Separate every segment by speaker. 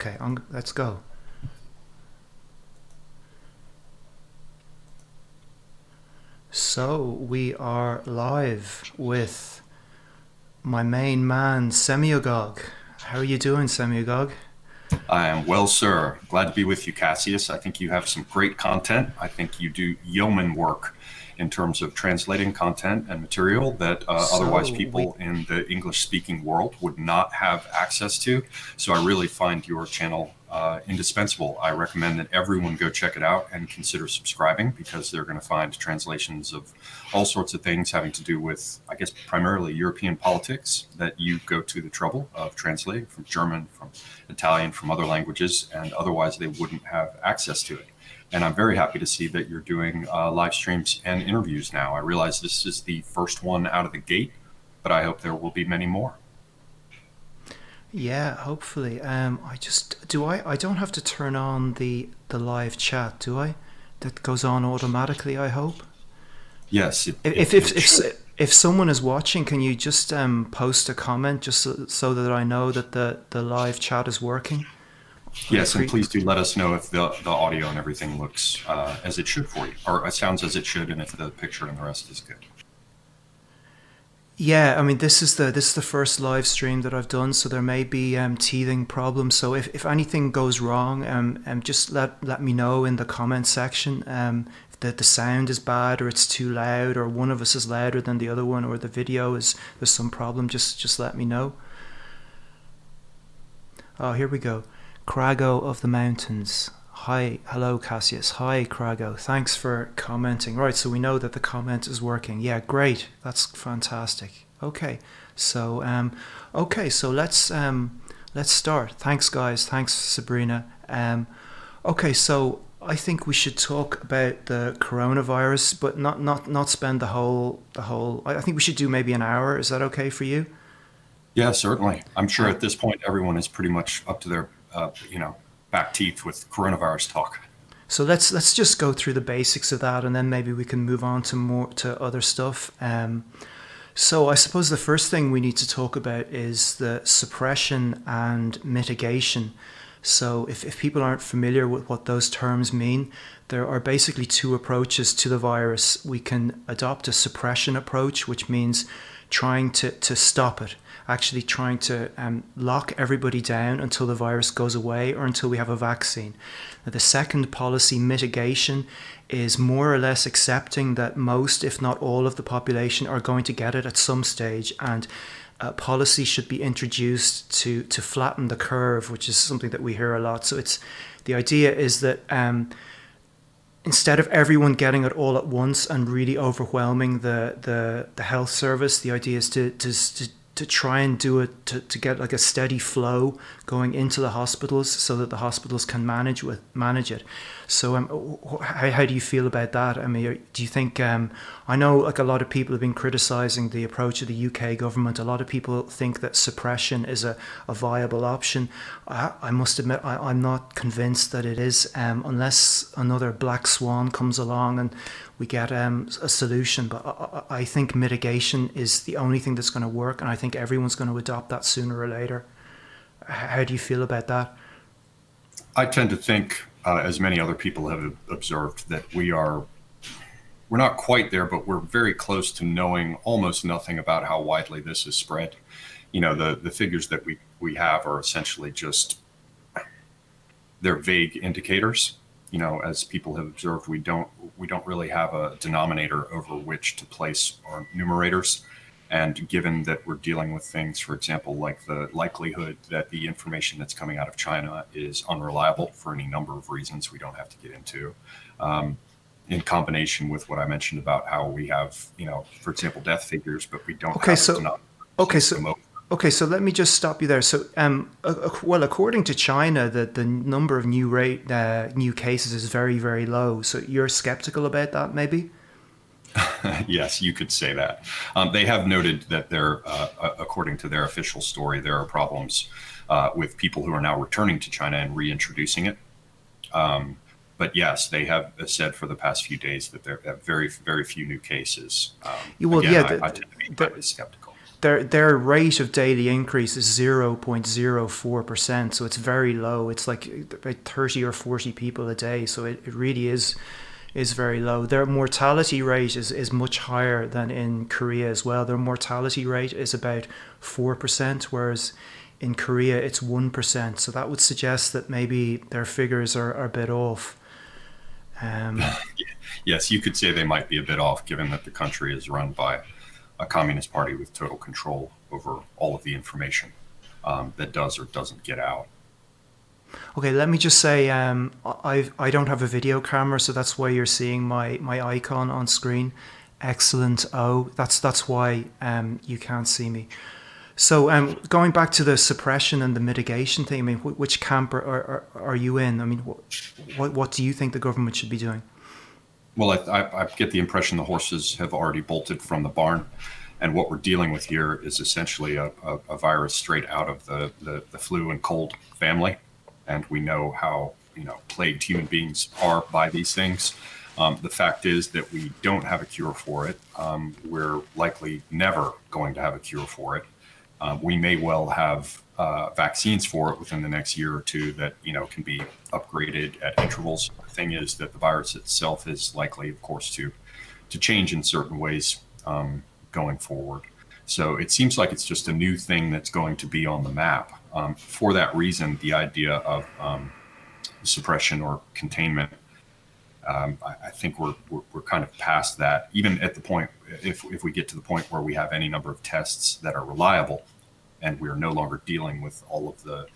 Speaker 1: Okay, let's go. So we are live with my main man, Semiogogue. How are you doing, Semiogogue?
Speaker 2: I am well, sir. Glad to be with you, Cassius. I think you have some great content. I think you do yeoman work in terms of translating content and material that otherwise
Speaker 1: So we
Speaker 2: people in the English speaking world would not have access to. So I really find your channel indispensable. I recommend that everyone go check it out and consider subscribing because they're going to find translations of all sorts of things having to do with, I guess, primarily European politics that you go to the trouble of translating from German, from Italian, from other languages, and otherwise they wouldn't have access to it. And I'm very happy to see that you're doing live streams and interviews now. I realize this is the first one out of the gate, but I hope there will be many more.
Speaker 1: Yeah, hopefully. I just do I don't have to turn on the live chat, do I? That goes on automatically, I hope.
Speaker 2: Yes, it should.
Speaker 1: If someone is watching, can you just post a comment just so that I know that the live chat is working? I'd
Speaker 2: Yes, and
Speaker 1: appreciate.
Speaker 2: please do let us know if the audio and everything looks as it should for you, or it sounds as it should, and if the picture and the rest is good.
Speaker 1: Yeah, I mean this is the first live stream that I've done, so there may be teething problems. So if anything goes wrong, just let me know in the comment section. If the sound is bad or it's too loud or one of us is louder than the other one or the video is there's some problem, just let me know. Oh, here we go. Crago of the Mountains. Hi, hello Cassius. Hi Crago. Thanks for commenting. Right, so we know that the comment is working. Yeah, great. That's fantastic. So let's start. Thanks guys. Thanks Sabrina. Okay, so I think we should talk about the coronavirus, but not spend the whole. I think we should do maybe an hour. Is that okay for you?
Speaker 2: Yeah, certainly. I'm sure
Speaker 1: Uh,
Speaker 2: at this point everyone is pretty much up to their, back teeth with coronavirus talk.
Speaker 1: So let's just go through the basics of that, and then maybe we can move on to more to other stuff. So I suppose the first thing we need to talk about is the suppression and mitigation. So if people aren't familiar with what those terms mean, there are basically two approaches to the virus. We can adopt a suppression approach, which means trying to stop it, actually trying to lock everybody down until the virus goes away or until we have a vaccine. Now, the second policy, mitigation, is more or less accepting that most, if not all, of the population are going to get it at some stage, and policy should be introduced to flatten the curve, which is something that we hear a lot. So it's the idea is that instead of everyone getting it all at once and really overwhelming the health service, the idea is to try and do it to get like a steady flow going into the hospitals so that the hospitals can manage it. So how do you feel about that? I mean, do you think I know like a lot of people have been criticizing the approach of the UK government. A lot of people think that suppression is a viable option. I must admit I'm not convinced that it is, unless another black swan comes along and we get a solution. But I think mitigation is the only thing that's going to work, and I think everyone's going to adopt that sooner or later. How do you feel about that?
Speaker 2: I tend to think, as many other people have observed, that we're not quite there, but we're very close to knowing almost nothing about how widely this is spread. The figures that we have are essentially just they're vague indicators. As people have observed, we don't really have a denominator over which to place our numerators. And given that we're dealing with things, for example, like the likelihood that the information that's coming out of China is unreliable for any number of reasons we don't have to get into, um, in combination with what I mentioned about how we have, for example, death figures, but we don't
Speaker 1: Okay,
Speaker 2: have a
Speaker 1: so
Speaker 2: denominator to
Speaker 1: okay,
Speaker 2: move
Speaker 1: so
Speaker 2: them over.
Speaker 1: okay, so let me just stop you there. So, well, according to China, the number of new cases is very very low. So you're skeptical about that, maybe?
Speaker 2: Yes, you could say that. They have noted that according to their official story, there are problems with people who are now returning to China and reintroducing it. Um, but yes, they have said for the past few days that there are very, very few new cases.
Speaker 1: Well,
Speaker 2: Again,
Speaker 1: yeah,
Speaker 2: I tend to be highly skeptical.
Speaker 1: their rate of daily increase is 0.04%, so it's very low. It's like about 30 or 40 people a day, so it really is very low. Their mortality rate is much higher than in Korea as well. Their mortality rate is about 4%, whereas in Korea it's 1%. So that would suggest that maybe their figures are a bit off.
Speaker 2: Yes, you could say they might be a bit off, given that the country is run by a communist party with total control over all of the information that does or doesn't get out.
Speaker 1: Okay, let me just say, I don't have a video camera, so that's why you're seeing my icon on screen. Excellent. Oh, that's why you can't see me. So going back to the suppression and the mitigation thing, I mean, which camp are you in? I mean, what do you think the government should be doing?
Speaker 2: Well, I get the impression the horses have already bolted from the barn. And what we're dealing with here is essentially a virus straight out of the flu and cold family. And we know how, plagued human beings are by these things. The fact is that we don't have a cure for it. We're likely never going to have a cure for it. We may well have vaccines for it within the next year or two that, can be upgraded at intervals. The thing is that the virus itself is likely, of course, to change in certain ways going forward. So it seems like it's just a new thing that's going to be on the map. For that reason, the idea of suppression or containment, I think we're kind of past that. Even at the point, if we get to the point where we have any number of tests that are reliable, and we are no longer dealing with all of the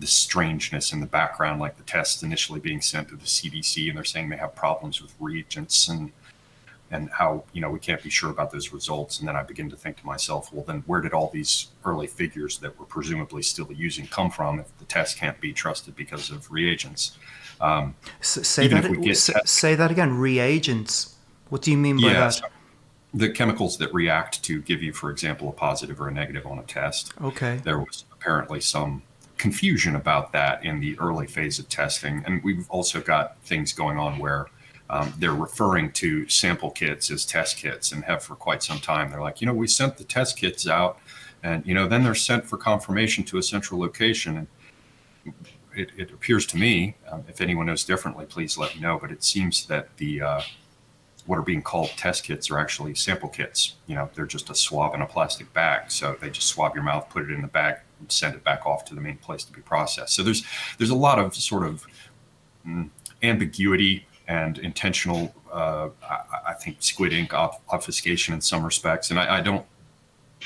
Speaker 2: strangeness in the background, like the tests initially being sent to the CDC, and they're saying they have problems with reagents and how, we can't be sure about those results. And then I begin to think to myself, well, then where did all these early figures that we're presumably still using come from if the test can't be trusted because of reagents?
Speaker 1: Say that again. Reagents. What do you mean by that?
Speaker 2: The chemicals that react to give you, for example, a positive or a negative on a test.
Speaker 1: Okay.
Speaker 2: There was apparently some confusion about that in the early phase of testing. And we've also got things going on where they're referring to sample kits as test kits, and have for quite some time. They're like, we sent the test kits out, and, then they're sent for confirmation to a central location. And it appears to me, if anyone knows differently, please let me know. But it seems that the what are being called test kits are actually sample kits. They're just a swab in a plastic bag. So they just swab your mouth, put it in the bag, and send it back off to the main place to be processed. So there's a lot of sort of ambiguity and intentional, I think, squid ink obfuscation in some respects. And I don't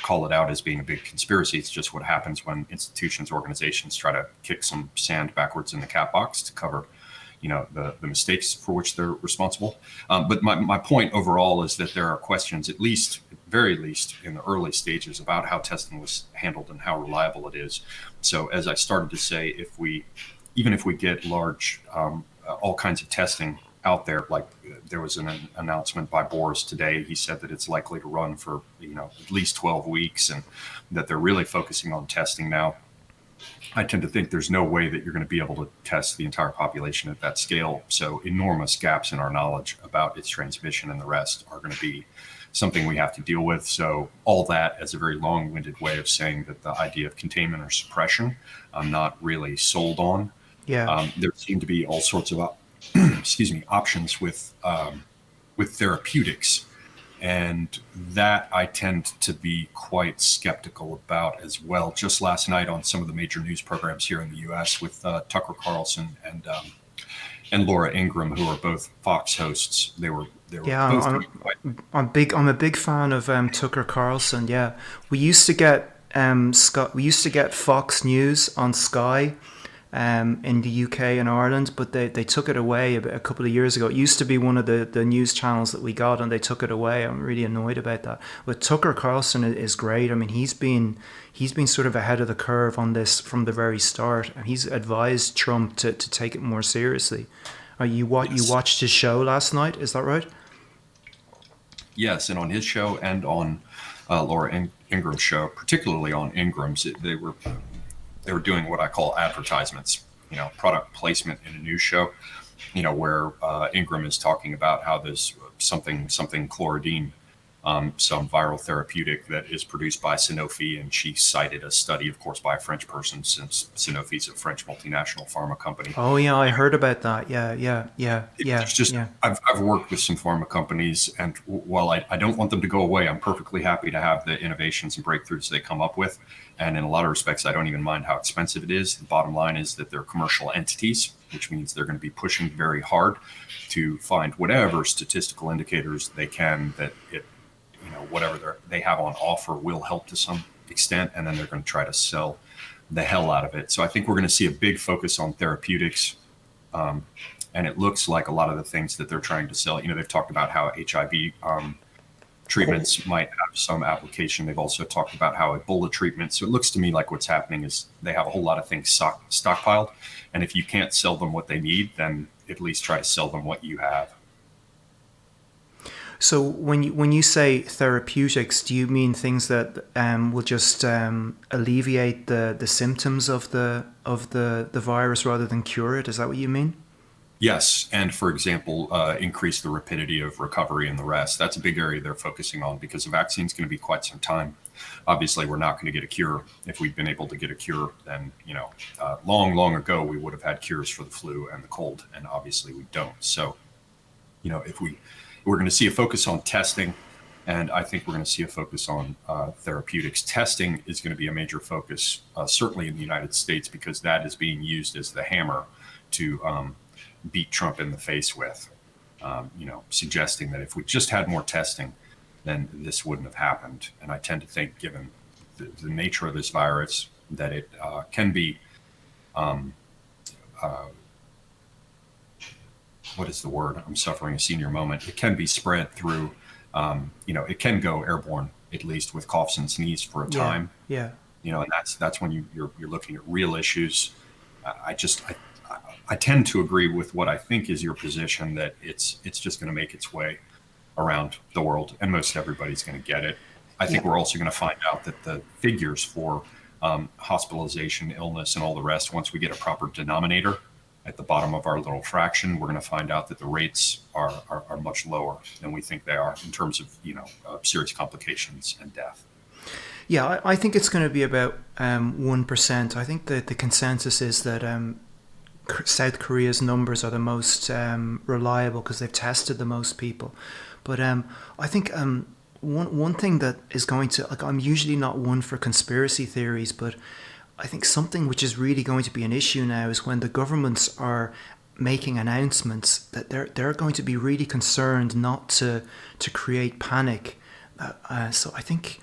Speaker 2: call it out as being a big conspiracy. It's just what happens when institutions, organizations try to kick some sand backwards in the cat box to cover, the mistakes for which they're responsible. But my point overall is that there are questions, at very least in the early stages, about how testing was handled and how reliable it is. So as I started to say, even if we get large, all kinds of testing out there, like there was an announcement by Boris today. He said that it's likely to run for at least 12 weeks, and that they're really focusing on testing now. I tend to think there's no way that you're going to be able to test the entire population at that scale. So enormous gaps in our knowledge about its transmission and the rest are going to be something we have to deal with. So all that as a very long-winded way of saying that the idea of containment or suppression, I'm not really sold on.
Speaker 1: Yeah.
Speaker 2: There seem to be all sorts of options with therapeutics, and that I tend to be quite skeptical about as well. Just last night on some of the major news programs here in the U.S. with Tucker Carlson and Laura Ingraham, who are both Fox hosts, they were
Speaker 1: yeah. I'm a big fan of Tucker Carlson. Yeah, we used to get Fox News on Sky. In the UK and Ireland, but they took it away a couple of years ago. It used to be one of the news channels that we got, and they took it away. I'm really annoyed about that. But Tucker Carlson is great. I mean, he's been sort of ahead of the curve on this from the very start, and he's advised Trump to take it more seriously. You watched his show last night? Is that right?
Speaker 2: Yes, and on his show and on Laura Ingram's show, particularly on Ingram's, they were doing what I call advertisements, product placement in a news show, where Ingram is talking about how there's something chlorodyne some viral therapeutic that is produced by Sanofi. And she cited a study, of course, by a French person, since Sanofi is a French multinational pharma company.
Speaker 1: Oh yeah, I heard about that. Yeah, yeah, yeah, yeah,
Speaker 2: There's just,
Speaker 1: yeah.
Speaker 2: I've worked with some pharma companies, and while I don't want them to go away, I'm perfectly happy to have the innovations and breakthroughs they come up with. And in a lot of respects, I don't even mind how expensive it is. The bottom line is that they're commercial entities, which means they're going to be pushing very hard to find whatever statistical indicators they can that it, whatever they have on offer will help to some extent, and then they're going to try to sell the hell out of it. So I think we're going to see a big focus on therapeutics. And it looks like a lot of the things that they're trying to sell, they've talked about how HIV treatments might have some application. They've also talked about how Ebola treatments. So it looks to me like what's happening is they have a whole lot of things stockpiled. And if you can't sell them what they need, then at least try to sell them what you have.
Speaker 1: So when you say therapeutics, do you mean things that will just alleviate the symptoms of the virus rather than cure it? Is that what you mean?
Speaker 2: Yes, and for example, increase the rapidity of recovery and the rest. That's a big area they're focusing on because the vaccine's going to be quite some time. Obviously, we're not going to get a cure. If we'd been able to get a cure, then long, long ago we would have had cures for the flu and the cold, and obviously we don't. So, if we're going to see a focus on testing, and I think we're going to see a focus on therapeutics. Testing is going to be a major focus, certainly in the United States, because that is being used as the hammer to beat Trump in the face with, suggesting that if we just had more testing, then this wouldn't have happened. And I tend to think, given the nature of this virus, that it can be, what is the word? I'm suffering a senior moment. It can be spread through, it can go airborne, at least with coughs and sneeze for a time.
Speaker 1: Yeah.
Speaker 2: And that's when you're looking at real issues. I tend to agree with what I think is your position, that it's just going to make its way around the world and most everybody's going to get it. I think we're also going to find out that the figures for hospitalization, illness, and all the rest, once we get a proper denominator at the bottom of our little fraction, we're going to find out that the rates are much lower than we think they are in terms of, serious complications and death.
Speaker 1: Yeah, I think it's going to be about 1%. I think that the consensus is that South Korea's numbers are the most reliable because they've tested the most people. But I think one thing that is going to, I'm usually not one for conspiracy theories, but I think something which is really going to be an issue now is when the governments are making announcements that they're going to be really concerned not to create panic. So I think,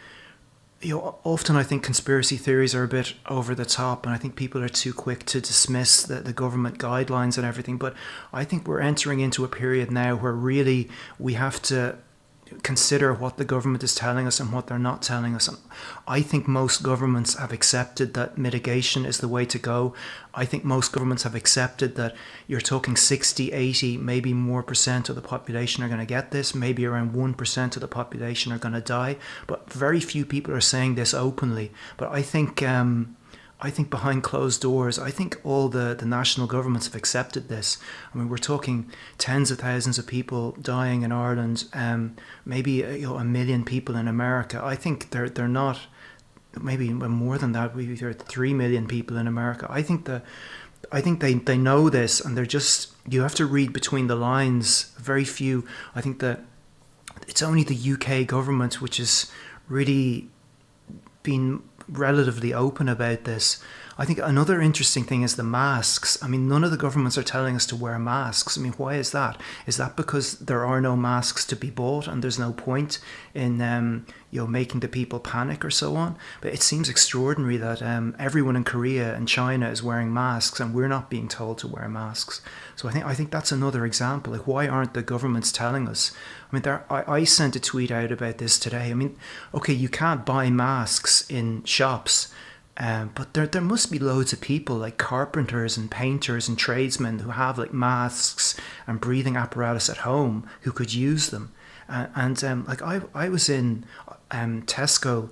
Speaker 1: often I think conspiracy theories are a bit over the top, and I think people are too quick to dismiss the government guidelines and everything. But I think we're entering into a period now where really we have to consider what the government is telling us and what they're not telling us. And I think most governments have accepted that mitigation is the way to go. I think most governments have accepted that you're talking 60, 80, maybe more percent of the population are going to get this. Maybe around 1% of the population are going to die. But very few people are saying this openly. But I think behind closed doors, I think all the national governments have accepted this. I mean, we're talking tens of thousands of people dying in Ireland, maybe a million people in America. I think they're not, maybe more than that. There are 3 million people in America. I think they know this, and they're just, you have to read between the lines. Very few. I think that it's only the UK government which has really been relatively open about this. I think another interesting thing is the masks. I mean, none of the governments are telling us to wear masks. I mean, why is that? Is that because there are no masks to be bought and there's no point in making the people panic or so on? But it seems extraordinary that everyone in Korea and China is wearing masks and we're not being told to wear masks. So I think that's another example. Like, why aren't the governments telling us? I mean, I sent a tweet out about this today. I mean, okay, you can't buy masks in shops, but there must be loads of people like carpenters and painters and tradesmen who have like masks and breathing apparatus at home who could use them. I was in Tesco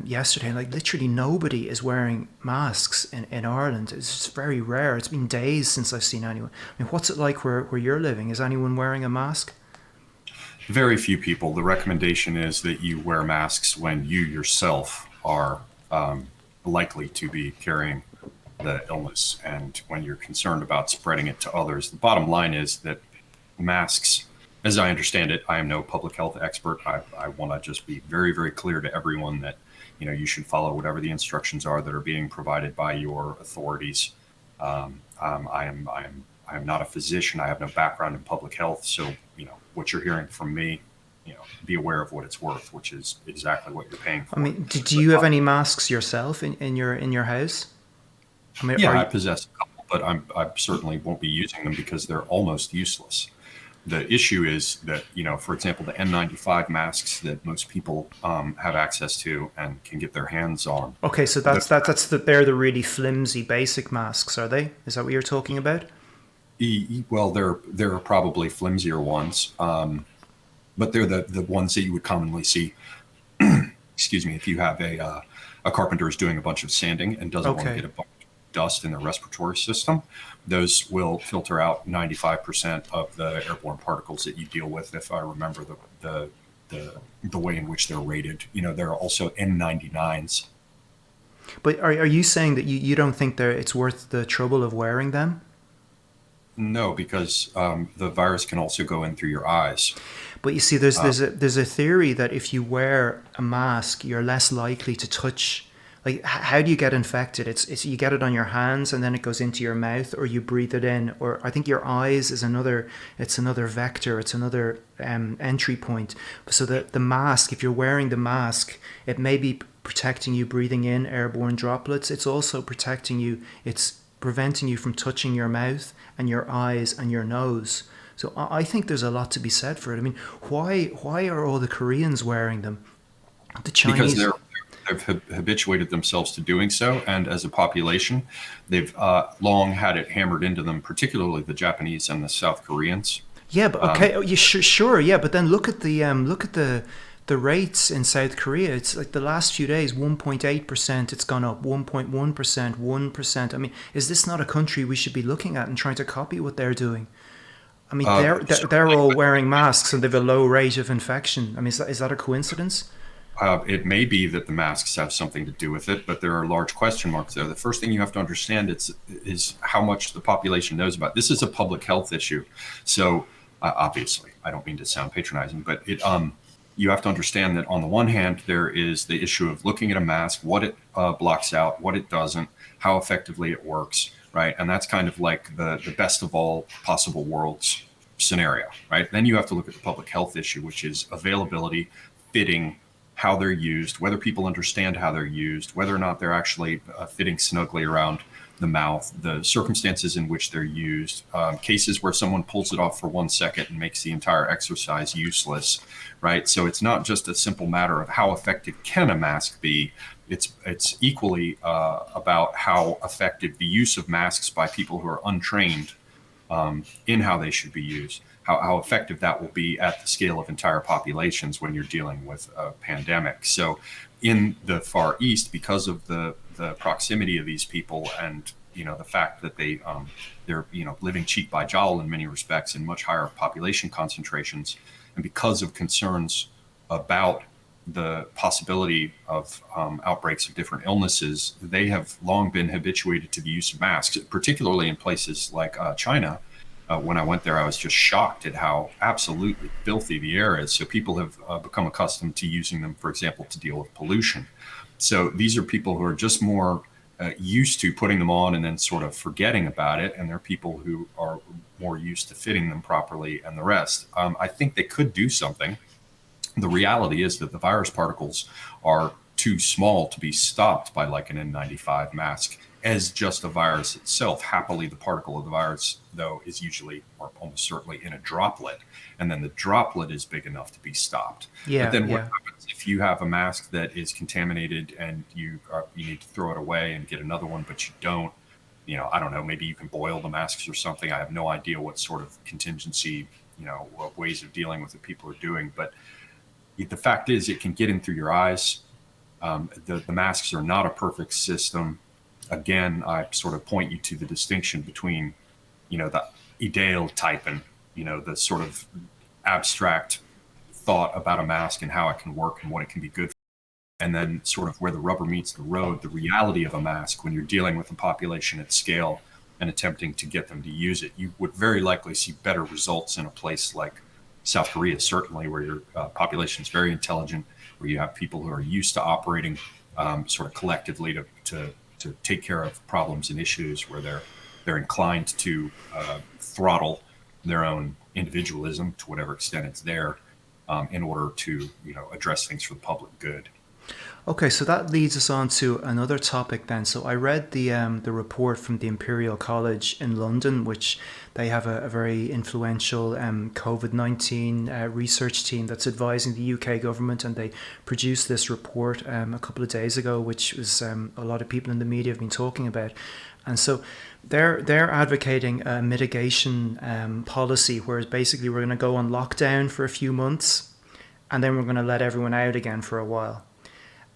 Speaker 1: yesterday, and like literally nobody is wearing masks in Ireland. It's just very rare. It's been days since I've seen anyone. I mean, what's it like where you're living? Is anyone wearing a mask?
Speaker 2: Very few people. The recommendation is that you wear masks when you yourself are likely to be carrying the illness and when you're concerned about spreading it to others. The bottom line is that masks, as I understand it, I am no public health expert. I want to just be very, very clear to everyone that you should follow whatever the instructions are that are being provided by your authorities. I am not a physician. I have no background in public health, so what you're hearing from me, be aware of what it's worth, which is exactly what you're paying for.
Speaker 1: I mean, do you have any masks yourself in your house? I mean,
Speaker 2: Yeah, I possess a couple, but I certainly won't be using them because they're almost useless. The issue is that, for example, the N95 masks that most people have access to and can get their hands on.
Speaker 1: Okay, so they're the really flimsy basic masks, are they? Is that what you're talking about?
Speaker 2: Well, there are probably flimsier ones, but they're the ones that you would commonly see. Excuse me, if you have a carpenter is doing a bunch of sanding and doesn't want to get a bunch of dust in their respiratory system, those will filter out 95% of the airborne particles that you deal with. If I remember the way in which they're rated, there are also N99s.
Speaker 1: But are you saying that you don't think it's worth the trouble of wearing them?
Speaker 2: No, because the virus can also go in through your eyes.
Speaker 1: But you see, there's a theory that if you wear a mask, you're less likely to touch. Like, how do you get infected? It's you get it on your hands and then it goes into your mouth, or you breathe it in, or I think your eyes is another. It's another vector. It's another entry point. So the mask, if you're wearing the mask, it may be protecting you breathing in airborne droplets. It's also protecting you. It's preventing you from touching your mouth and your eyes and your nose. So I think there's a lot to be said for it. I mean, why are all the Koreans wearing them? The Chinese,
Speaker 2: because they've habituated themselves to doing so, and as a population, they've long had it hammered into them, particularly the Japanese and the South Koreans.
Speaker 1: Yeah, but okay, sure, yeah, but then look at the rates in South Korea. It's like the last few days, 1.8%. It's gone up 1.1%, 1%. I mean, is this not a country we should be looking at and trying to copy what they're doing? I mean, they're all wearing masks and they have a low rate of infection. I mean, is that a coincidence?
Speaker 2: It may be that the masks have something to do with it, but there are large question marks there. The first thing you have to understand is how much the population knows about it. This is a public health issue. So obviously, I don't mean to sound patronizing, but you have to understand that on the one hand, there is the issue of looking at a mask, what it blocks out, what it doesn't, how effectively it works, right? And that's kind of like the best of all possible worlds scenario, right? Then you have to look at the public health issue, which is availability, fitting, how they're used, whether people understand how they're used, whether or not they're actually fitting snugly around the mouth, the circumstances in which they're used, cases where someone pulls it off for 1 second and makes the entire exercise useless, right? So it's not just a simple matter of how effective can a mask be. It's equally about how effective the use of masks by people who are untrained in how they should be used, how effective that will be at the scale of entire populations when you're dealing with a pandemic. So in the Far East, because of the proximity of these people and the fact that they're living cheek by jowl in many respects in much higher population concentrations, and because of concerns about the possibility of outbreaks of different illnesses, they have long been habituated to the use of masks, particularly in places like China. When I went there, I was just shocked at how absolutely filthy the air is. So people have become accustomed to using them, for example, to deal with pollution. So these are people who are just more used to putting them on and then sort of forgetting about it. And they're people who are more used to fitting them properly and the rest. I think they could do something. The reality is that the virus particles are too small to be stopped by like an N95 mask as just a virus itself. Happily, the particle of the virus, though, is usually or almost certainly in a droplet. And then the droplet is big enough to be stopped.
Speaker 1: Yeah,
Speaker 2: but then what
Speaker 1: yeah.
Speaker 2: happens if you have a mask that is contaminated and you need to throw it away and get another one, but you don't? I don't know, maybe you can boil the masks or something. I have no idea what sort of contingency, what ways of dealing with it people are doing. But the fact is, it can get in through your eyes. The masks are not a perfect system. Again, I sort of point you to the distinction between, the ideal type and, the sort of abstract thought about a mask and how it can work and what it can be good for. And then sort of where the rubber meets the road, the reality of a mask when you're dealing with a population at scale and attempting to get them to use it, you would very likely see better results in a place like South Korea, certainly, where your population is very intelligent, where you have people who are used to operating sort of collectively to take care of problems and issues, where they're inclined to throttle their own individualism to whatever extent it's there, in order to address things for the public good.
Speaker 1: Okay, so that leads us on to another topic then. So I read the report from the Imperial College in London, which they have a very influential COVID-19 research team that's advising the UK government, and they produced this report a couple of days ago, which was a lot of people in the media have been talking about. And so they're advocating a mitigation policy, whereas basically we're going to go on lockdown for a few months, and then we're going to let everyone out again for a while.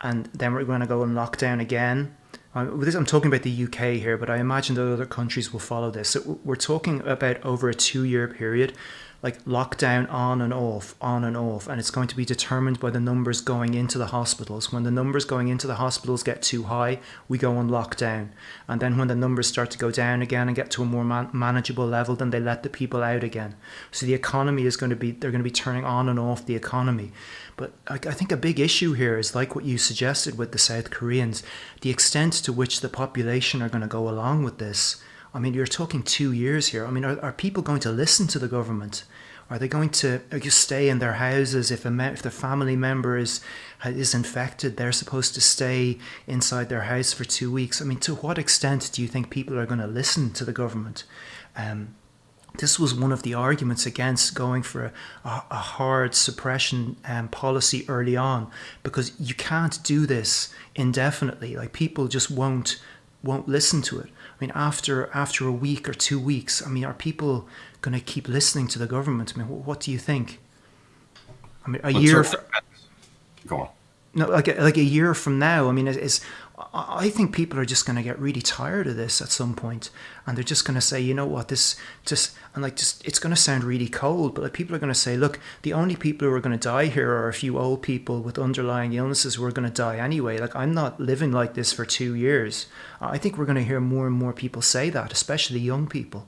Speaker 1: And then we're going to go on lockdown again. I'm talking about the UK here, but I imagine that other countries will follow this. So we're talking about over a 2-year period, like lockdown on and off, and it's going to be determined by the numbers going into the hospitals. When the numbers going into the hospitals get too high, we go on lockdown. And then when the numbers start to go down again and get to a more manageable level, then they let the people out again. So the economy is they're going to be turning on and off the economy. But I think a big issue here is like what you suggested with the South Koreans, the extent to which the population are going to go along with this. I mean, you're talking 2 years here. I mean, are people going to listen to the government? Are they going to just stay in their houses? If the family member is infected, they're supposed to stay inside their house for 2 weeks. I mean, to what extent do you think people are going to listen to the government? This was one of the arguments against going for a hard suppression policy early on, because you can't do this indefinitely. Like, people just won't listen to it. I mean, after a week or 2 weeks, I mean, are people going to keep listening to the government? I mean, what do you think? I mean, a year.
Speaker 2: Go on.
Speaker 1: No, like a year from now. I mean, I think people are just going to get really tired of this at some point, and they're just going to say, you know what, it's going to sound really cold, but like, people are going to say, look, the only people who are going to die here are a few old people with underlying illnesses who are going to die anyway. Like, I'm not living like this for 2 years. I think we're going to hear more and more people say that, especially young people.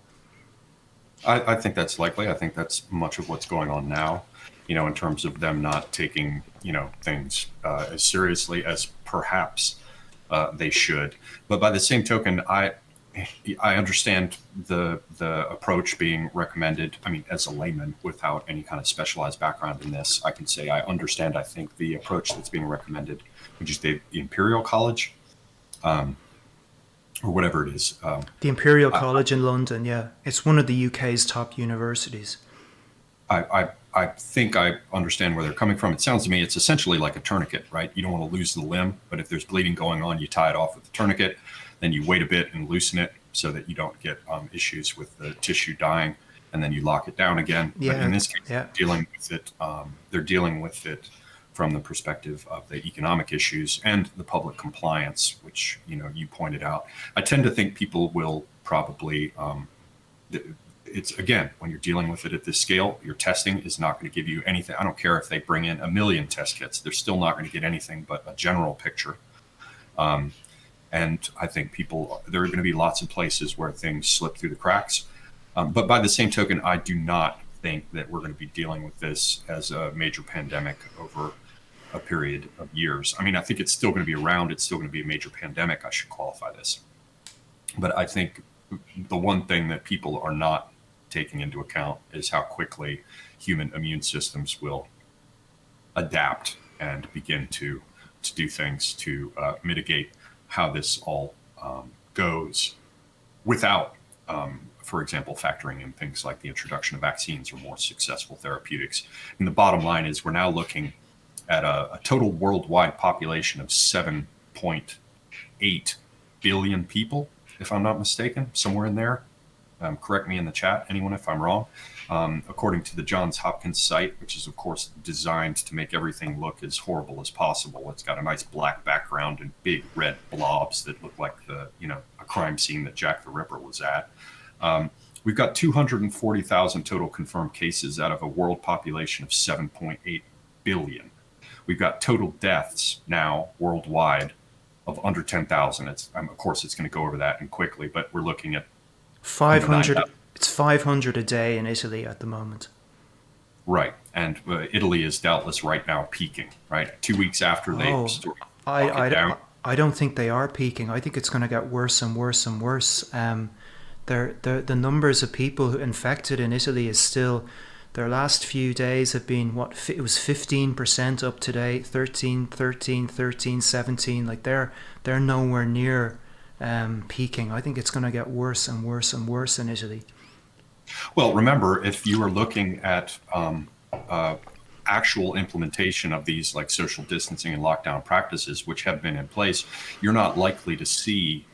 Speaker 2: I think that's likely. I think that's much of what's going on now, in terms of them not taking, things as seriously as perhaps they should. But by the same token, I understand the approach being recommended. I mean, as a layman without any kind of specialized background in this, I can say I understand, I think, the approach that's being recommended, which is the Imperial College, or whatever it is.
Speaker 1: The Imperial College in London, yeah. It's one of the UK's top universities.
Speaker 2: I think I understand where they're coming from. It sounds to me it's essentially like a tourniquet, right? You don't want to lose the limb, but if there's bleeding going on, you tie it off with the tourniquet, then you wait a bit and loosen it so that you don't get issues with the tissue dying, and then you lock it down again.
Speaker 1: Yeah,
Speaker 2: but in this case,
Speaker 1: yeah.
Speaker 2: They're dealing with it from the perspective of the economic issues and the public compliance, which you pointed out. I tend to think people will probably. It's, again, when you're dealing with it at this scale, your testing is not going to give you anything. I don't care if they bring in 1 million test kits; they're still not going to get anything but a general picture. And I think there are going to be lots of places where things slip through the cracks. But by the same token, I do not think that we're going to be dealing with this as a major pandemic over a period of years. I mean, I think it's still going to be around. It's still going to be a major pandemic. I should qualify this. But I think the one thing that people are not taking into account is how quickly human immune systems will adapt and begin to do things to mitigate how this all goes without, for example, factoring in things like the introduction of vaccines or more successful therapeutics. And the bottom line is we're now looking at a total worldwide population of 7.8 billion people, if I'm not mistaken, somewhere in there. Correct me in the chat, anyone, if I'm wrong. According to the Johns Hopkins site, which is, of course, designed to make everything look as horrible as possible. It's got a nice black background and big red blobs that look like a crime scene that Jack the Ripper was at. We've got 240,000 total confirmed cases out of a world population of 7.8 billion. We've got total deaths now worldwide of under 10,000. Of course, it's going to go over that and quickly, but we're looking at
Speaker 1: 500.
Speaker 2: 9,000.
Speaker 1: It's 500 a day in Italy at the moment.
Speaker 2: Right. And Italy is doubtless right now peaking, right? 2 weeks after they
Speaker 1: Oh,
Speaker 2: started
Speaker 1: I,
Speaker 2: lock it down.
Speaker 1: I don't think they are peaking. I think it's going to get worse and worse and worse. The numbers of people who infected in Italy is still, their last few days have been it was 15% up today, 13, 13, 13, 17. Like they're nowhere near peaking. I think it's going to get worse and worse and worse in Italy.
Speaker 2: Well, remember, if you are looking at uh, actual implementation of these like social distancing and lockdown practices, which have been in place, you're not likely to see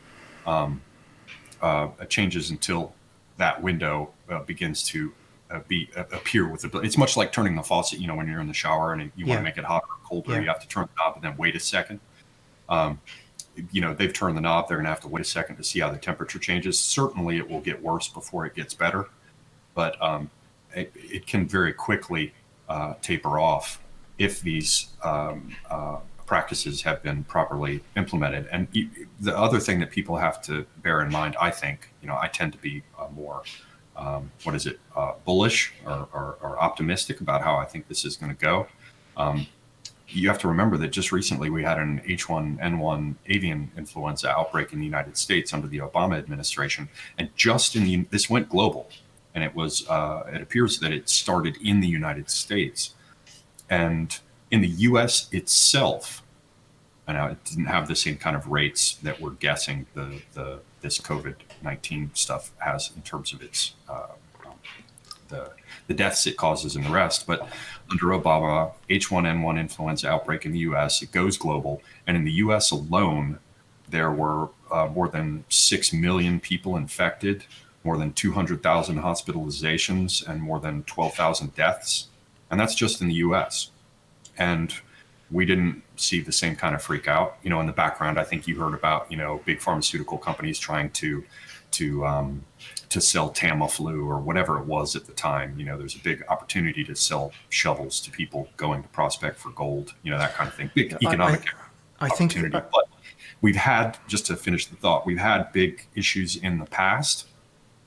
Speaker 2: changes until that window begins to appear with the. It's much like turning the faucet. When you're in the shower and you want to
Speaker 1: Yeah,
Speaker 2: make it hotter or colder,
Speaker 1: yeah.
Speaker 2: you have to turn the knob and then wait a second. They've turned the knob. They're going to have to wait a second to see how the temperature changes. Certainly, it will get worse before it gets better, but it can very quickly taper off if these practices have been properly implemented. And the other thing that people have to bear in mind, I think, I tend to be more, bullish or optimistic about how I think this is going to go. You have to remember that just recently we had an H1N1 avian influenza outbreak in the United States under the Obama administration, and this went global, and it appears that it started in the United States, and in the U.S. itself. And now it didn't have the same kind of rates that we're guessing this COVID-19 stuff has in terms of its the deaths it causes and the rest. But under Obama, H1N1 influenza outbreak in the U.S., it goes global. And in the U.S. alone, there were more than 6 million people infected, more than 200,000 hospitalizations, and more than 12,000 deaths. And that's just in the U.S. And we didn't see the same kind of freak out. In the background, I think you heard about, big pharmaceutical companies trying to sell Tamiflu or whatever it was at the time. There's a big opportunity to sell shovels to people going to prospect for gold, that kind of thing. Big economic
Speaker 1: I think
Speaker 2: opportunity. But we've had, just to finish the thought, we've had big issues in the past,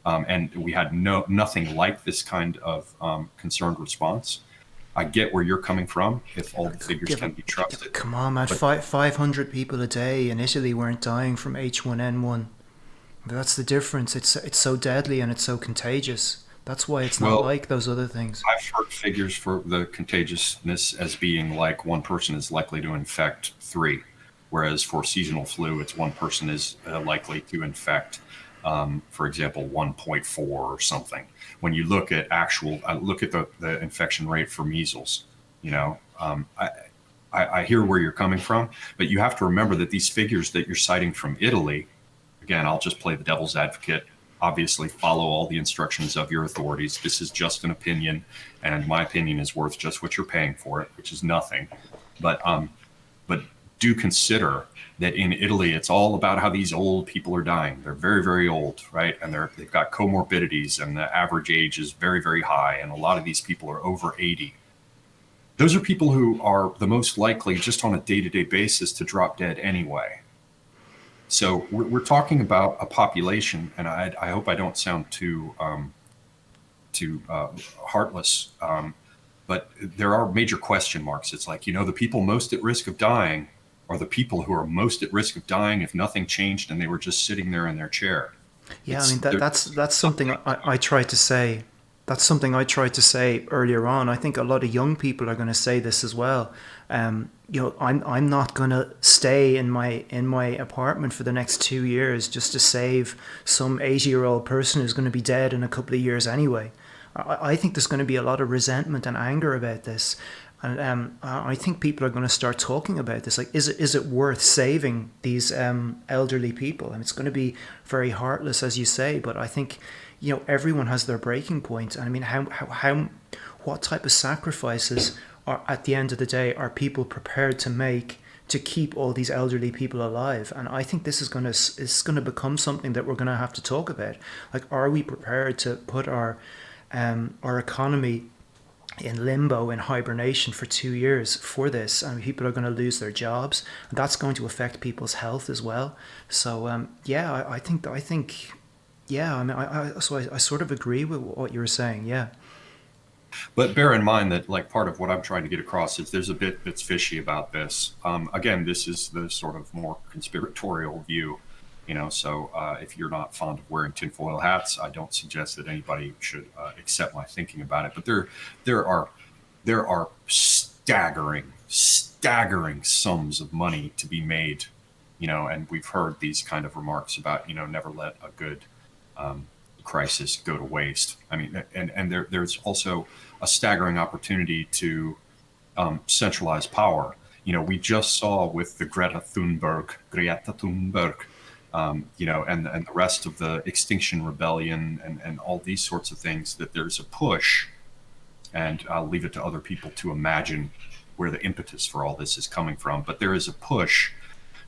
Speaker 2: and we had nothing like this kind of concerned response. I get where you're coming from if all the figures can be trusted.
Speaker 1: come on, man. 500 people a day in Italy weren't dying from H1N1. That's the difference. It's so deadly and it's so contagious. That's why it's not
Speaker 2: Well,
Speaker 1: like those other things.
Speaker 2: I've heard figures for the contagiousness as being like one person is likely to infect 3, whereas for seasonal flu, it's one person is likely to infect, for example, 1.4 or something. When you look at the infection rate for measles, I hear where you're coming from, but you have to remember that these figures that you're citing from Italy, again, I'll just play the devil's advocate. Obviously, follow all the instructions of your authorities. This is just an opinion, and my opinion is worth just what you're paying for it, which is nothing. But do consider that in Italy, it's all about how these old people are dying. They're very, very old, right? And they've got comorbidities, and the average age is very, very high. And a lot of these people are over 80. Those are people who are the most likely, just on a day-to-day basis, to drop dead anyway. So we're talking about a population, and I hope I don't sound too heartless, but there are major question marks. It's like, the people most at risk of dying are the people who are most at risk of dying if nothing changed and they were just sitting there in their chair.
Speaker 1: Yeah, I mean that's something I tried to say. That's something I tried to say earlier on. I think a lot of young people are going to say this as well. I'm not going to stay in my apartment for the next 2 years just to save some 80-year-old person who's going to be dead in a couple of years anyway. I think there's going to be a lot of resentment and anger about this. And I think people are going to start talking about this. Like, is it worth saving these elderly people? And it's going to be very heartless, as you say. But I think, everyone has their breaking point. I mean, what type of sacrifices are, at the end of the day, are people prepared to make to keep all these elderly people alive? And I think this is going to become something that we're going to have to talk about. Like, are we prepared to put our economy in limbo, in hibernation for 2 years for this, and people are going to lose their jobs, and that's going to affect people's health as well. So yeah, I think yeah, I mean, I sort of agree with what you were saying. Yeah.
Speaker 2: But bear in mind that, like, part of what I'm trying to get across is there's a bit that's fishy about this. Again, this is the sort of more conspiratorial view, So if you're not fond of wearing tinfoil hats, I don't suggest that anybody should accept my thinking about it. But there are there are staggering sums of money to be made, and we've heard these kind of remarks about, never let a good crisis go to waste. I mean, and there's also a staggering opportunity to centralize power. We just saw with the Greta Thunberg, and the rest of the Extinction Rebellion and all these sorts of things, that there's a push, and I'll leave it to other people to imagine where the impetus for all this is coming from. But there is a push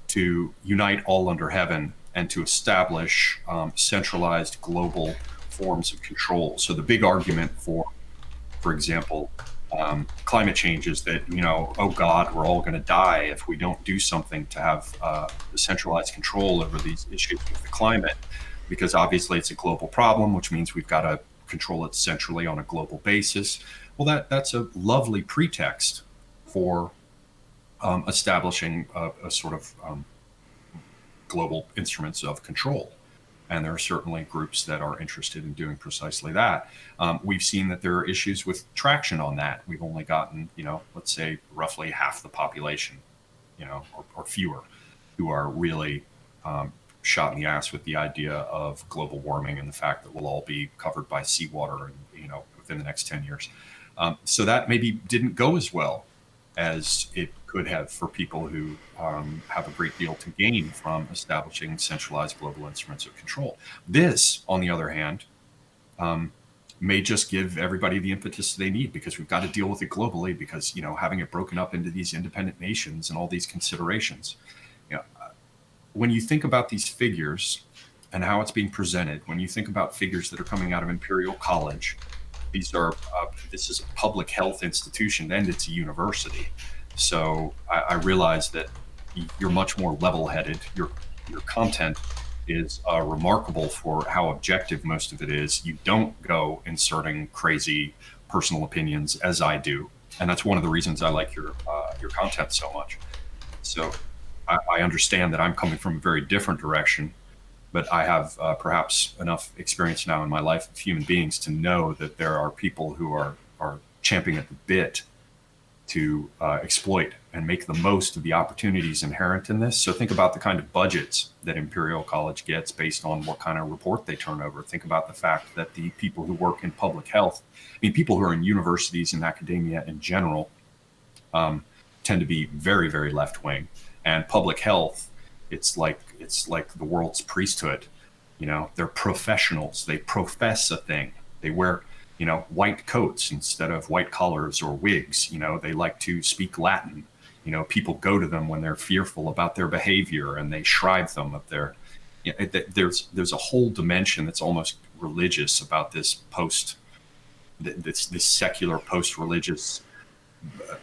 Speaker 2: to unite all under heaven and to establish centralized global forms of control. So the big argument for example, climate change is that, oh God, we're all going to die if we don't do something to have centralized control over these issues with the climate, because obviously it's a global problem, which means we've got to control it centrally on a global basis. Well, that's a lovely pretext for establishing a sort of global instruments of control. And there are certainly groups that are interested in doing precisely that. We've seen that there are issues with traction on that. We've only gotten, let's say roughly half the population, or fewer, who are really shot in the ass with the idea of global warming and the fact that we'll all be covered by seawater, and within the next 10 years. So that maybe didn't go as well as it could have for people who have a great deal to gain from establishing centralized global instruments of control. This, on the other hand, may just give everybody the impetus they need, because we've got to deal with it globally, because, having it broken up into these independent nations and all these considerations. When you think about these figures and how it's being presented, when you think about figures that are coming out of Imperial College, this is a public health institution and it's a university. So I realize that you're much more level-headed. Your content is remarkable for how objective most of it is. You don't go inserting crazy personal opinions as I do, and that's one of the reasons I like your content so much. So I understand that I'm coming from a very different direction, but I have perhaps enough experience now in my life of human beings to know that there are people who are champing at the bit to exploit and make the most of the opportunities inherent in this. So think about the kind of budgets that Imperial College gets based on what kind of report they turn over. Think about the fact that the people who work in public health, people who are in universities and academia in general, tend to be very, very left-wing. And public health, it's like the world's priesthood. They're professionals. They profess a thing. They wear white coats instead of white collars or wigs. They like to speak Latin. People go to them when they're fearful about their behavior, and they shrive them of their. There's a whole dimension that's almost religious about this this secular post-religious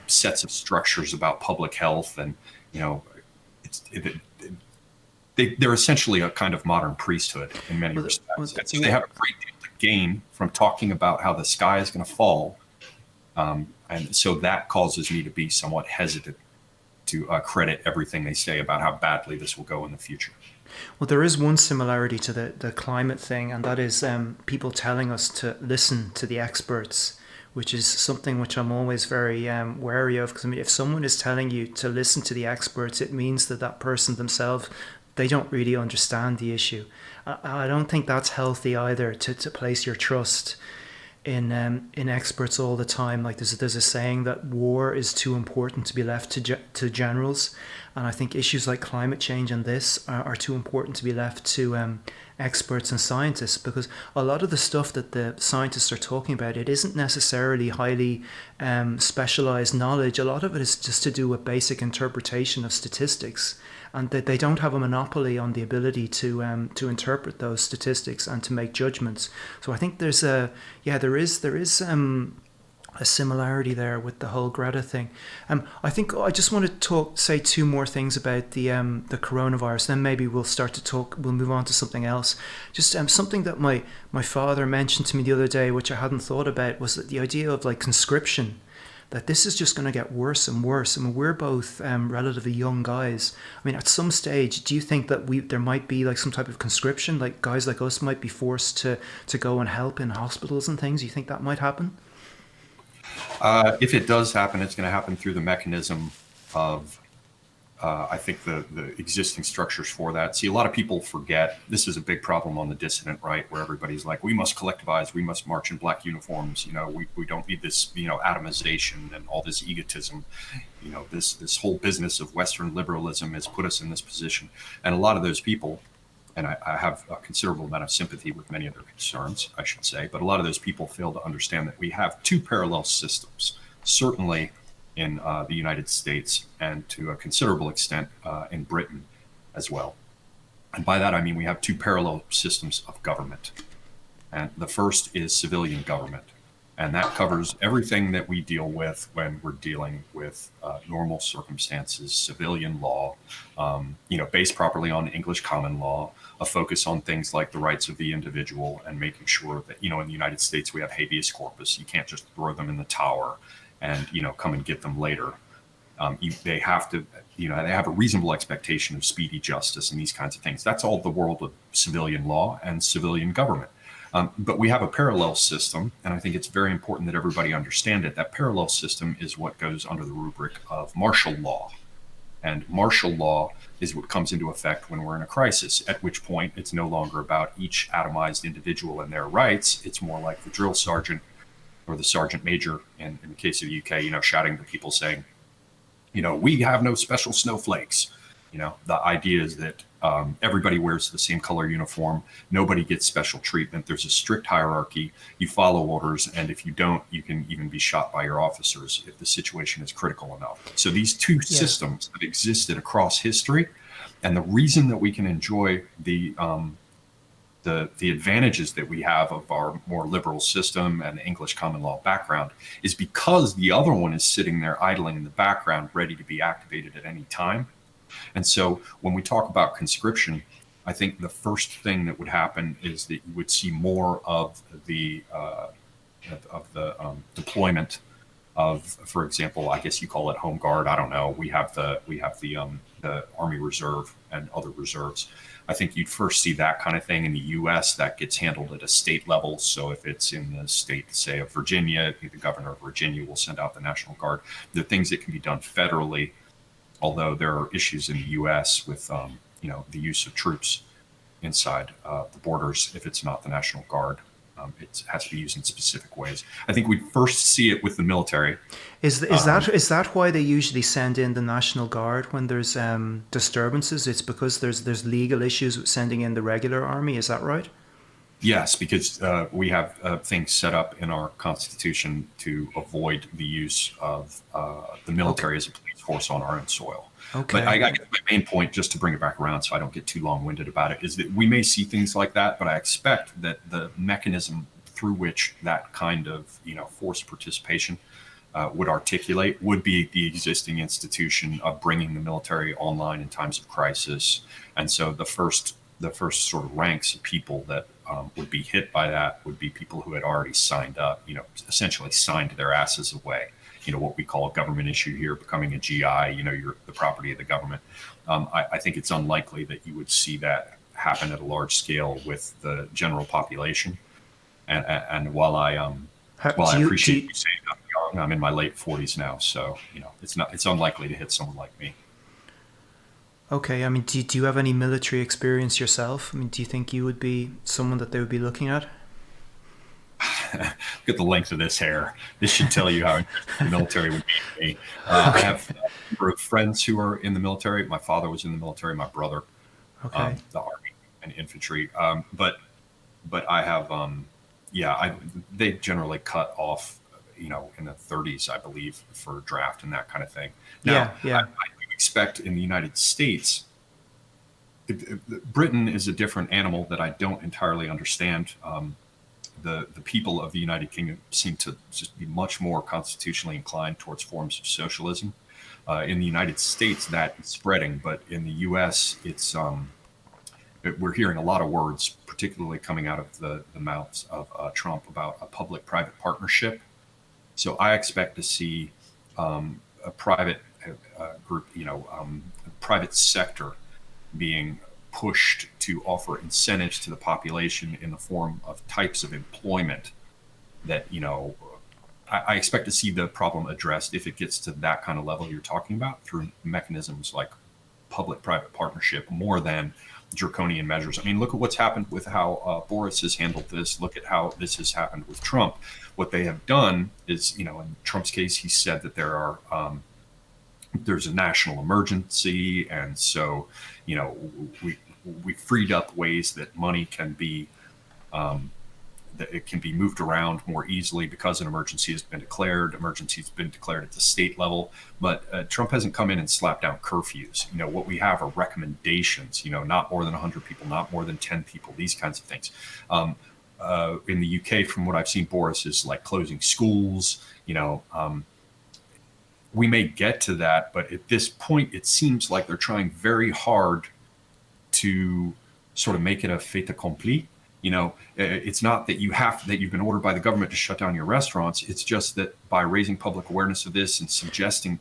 Speaker 2: sets of structures about public health, and they're essentially a kind of modern priesthood in many respects. And so they have a great deal to gain from talking about how the sky is going to fall. And so that causes me to be somewhat hesitant to credit everything they say about how badly this will go in the future.
Speaker 1: Well, there is one similarity to the climate thing, and that is people telling us to listen to the experts, which is something which I'm always very wary of. Because if someone is telling you to listen to the experts, it means that person themselves, they don't really understand the issue. I don't think that's healthy either, to place your trust in experts all the time. Like there's a saying that war is too important to be left to generals, and I think issues like climate change and this are too important to be left to experts and scientists, because a lot of the stuff that the scientists are talking about, it isn't necessarily highly specialized knowledge. A lot of it is just to do with basic interpretation of statistics, and that they don't have a monopoly on the ability to interpret those statistics and to make judgments. So I think there is a similarity there with the whole Greta thing. I think I just want to say two more things about the coronavirus. Then maybe we'll start to talk. We'll move on to something else. Just something that my father mentioned to me the other day, which I hadn't thought about, was that the idea of like conscription. That this is just going to get worse and worse. I mean, we're both relatively young guys. I mean, at some stage, do you think that there might be like some type of conscription, like guys like us might be forced to go and help in hospitals and things? Do you think that might happen?
Speaker 2: If it does happen, it's going to happen through the mechanism of, I think, the existing structures for that. See, a lot of people forget this is a big problem on the dissident right, where everybody's like, we must collectivize, we must march in black uniforms. We don't need this, atomization and all this egotism. This whole business of Western liberalism has put us in this position. And a lot of those people, and I have a considerable amount of sympathy with many of their concerns, I should say, but a lot of those people fail to understand that we have two parallel systems, certainly in the United States and to a considerable extent in Britain as well. And by that, I mean we have two parallel systems of government. And the first is civilian government. And that covers everything that we deal with when we're dealing with normal circumstances, civilian law, based properly on English common law, a focus on things like the rights of the individual and making sure that, in the United States, we have habeas corpus. You can't just throw them in the tower and, come and get them later. They have to, they have a reasonable expectation of speedy justice and these kinds of things. That's all the world of civilian law and civilian government. But we have a parallel system, and I think it's very important that everybody understand it. That parallel system is what goes under the rubric of martial law. And martial law is what comes into effect when we're in a crisis, at which point it's no longer about each atomized individual and their rights. It's more like the drill sergeant or the sergeant major, in the case of the UK, shouting to people saying, we have no special snowflakes. The idea is that everybody wears the same color uniform. Nobody gets special treatment. There's a strict hierarchy. You follow orders. And if you don't, you can even be shot by your officers if the situation is critical enough. So these two systems have existed across history. And the reason that we can enjoy the advantages that we have of our more liberal system and English common law background is because the other one is sitting there idling in the background, ready to be activated at any time. And so when we talk about conscription, I think the first thing that would happen is that you would see more of the deployment of, for example, I guess you call it Home Guard. I don't know. We have the Army Reserve and other reserves. I think you'd first see that kind of thing in the U.S. That gets handled at a state level. So if it's in the state, say, of Virginia, the governor of Virginia will send out the National Guard. There are things that can be done federally, although there are issues in the U.S. with, the use of troops inside the borders. If it's not the National Guard, it has to be used in specific ways. I think we first see it with the military.
Speaker 1: Is that why they usually send in the National Guard when there's disturbances? It's because there's legal issues with sending in the regular army. Is that right?
Speaker 2: Yes, because we have things set up in our Constitution to avoid the use of the military as a police force on our own soil.
Speaker 1: Okay.
Speaker 2: But I guess my main point, just to bring it back around so I don't get too long-winded about it, is that we may see things like that, but I expect that the mechanism through which that kind of forced participation would articulate would be the existing institution of bringing the military online in times of crisis. And so the first sort of ranks of people that would be hit by that would be people who had already signed up, essentially signed their asses away. What we call a government issue here, becoming a GI, you're the property of the government. I think it's unlikely that you would see that happen at a large scale with the general population. And while I appreciate you saying I'm young, I'm in my late 40s now, so it's unlikely to hit someone like me.
Speaker 1: Okay, I mean, do you have any military experience yourself? I mean, do you think you would be someone that they would be looking at?
Speaker 2: Look at the length of this hair. This should tell you how interesting the military would be to me. I have a number of friends who are in the military. My father was in the military, my brother,
Speaker 1: Okay.
Speaker 2: the Army and infantry. But I have, they generally cut off, in the 30s, I believe, for draft and that kind of thing. Now,
Speaker 1: Yeah.
Speaker 2: I do expect in the United States, Britain is a different animal that I don't entirely understand. the people of the United Kingdom seem to just be much more constitutionally inclined towards forms of socialism. In the United States, that is spreading, but in the U.S., we're hearing a lot of words, particularly coming out of the mouths of Trump, about a public-private partnership. So I expect to see a private group, private sector being pushed to offer incentives to the population in the form of types of employment that, I expect to see the problem addressed if it gets to that kind of level you're talking about through mechanisms like public-private partnership more than draconian measures. I mean, look at what's happened with how Boris has handled this. Look at how this has happened with Trump. What they have done is, in Trump's case, he said that there's a national emergency, and so, we freed up ways that money can be that it can be moved around more easily because an emergency has been declared. Emergency's been declared at the state level, but Trump hasn't come in and slapped down curfews. What we have are recommendations. Not more than 100 people, not more than 10 people. These kinds of things. In the UK, from what I've seen, Boris is like closing schools. We may get to that, but at this point, it seems like they're trying very hard to sort of make it a fait accompli. It's not that you've been ordered by the government to shut down your restaurants. It's just that by raising public awareness of this and suggesting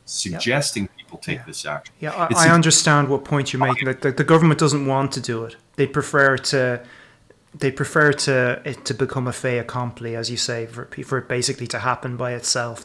Speaker 2: people take this action.
Speaker 1: Yeah, I understand what point you're making. Like the government doesn't want to do it. They prefer it to become a fait accompli, as you say, for it basically to happen by itself.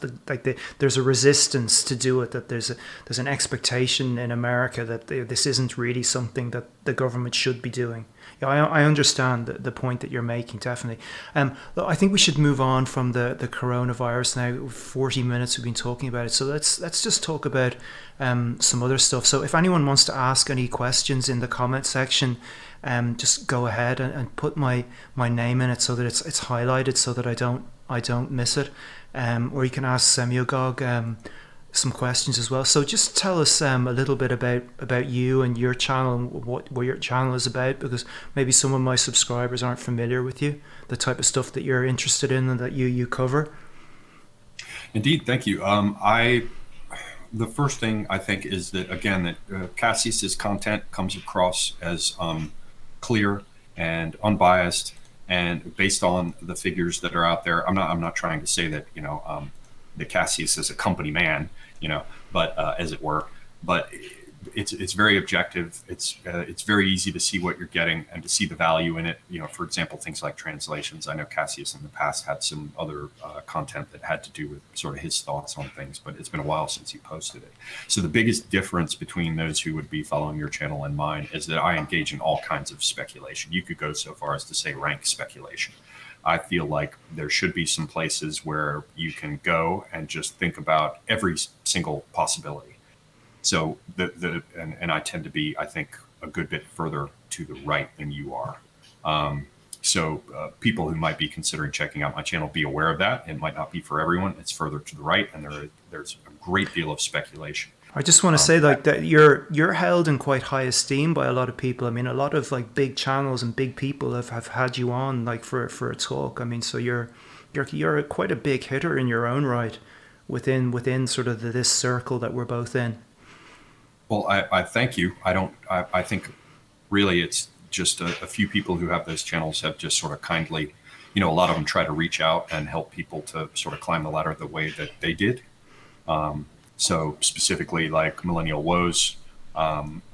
Speaker 1: There's a resistance to do it. That there's an expectation in America that this isn't really something that the government should be doing. Yeah, I understand the point that you're making, definitely. I think we should move on from the coronavirus now. 40 minutes we've been talking about it, so let's just talk about some other stuff. So if anyone wants to ask any questions in the comment section, just go ahead and put my name in it so that it's highlighted so that I don't miss it. Or you can ask Semiogogue some questions as well. So just tell us a little bit about you and your channel and what your channel is about, because maybe some of my subscribers aren't familiar with you, the type of stuff that you're interested in and that you cover.
Speaker 2: Indeed, thank you. The first thing I think is that, again, that Cassius's content comes across as clear and unbiased and based on the figures that are out there. I'm not trying to say that that Cassius is a company man, but as it were. But it's very objective. It's very easy to see what you're getting and to see the value in it. For example, things like translations. I know Cassius in the past had some other content that had to do with sort of his thoughts on things, but it's been a while since he posted it. So the biggest difference between those who would be following your channel and mine is that I engage in all kinds of speculation. You could go so far as to say rank speculation. I feel like there should be some places where you can go and just think about every single possibility. So and I tend to be, I think, a good bit further to the right than you are. So people who might be considering checking out my channel, be aware of that. It might not be for everyone. It's further to the right, and there's a great deal of speculation.
Speaker 1: I just want to say that you're held in quite high esteem by a lot of people. I mean, a lot of big channels and big people have had you on for a talk. I mean, so you're quite a big hitter in your own right within sort of this circle that we're both in.
Speaker 2: Well, I thank you. I think really it's just a few people who have those channels have just sort of kindly, a lot of them try to reach out and help people to sort of climb the ladder the way that they did. So specifically like Millennial Woes,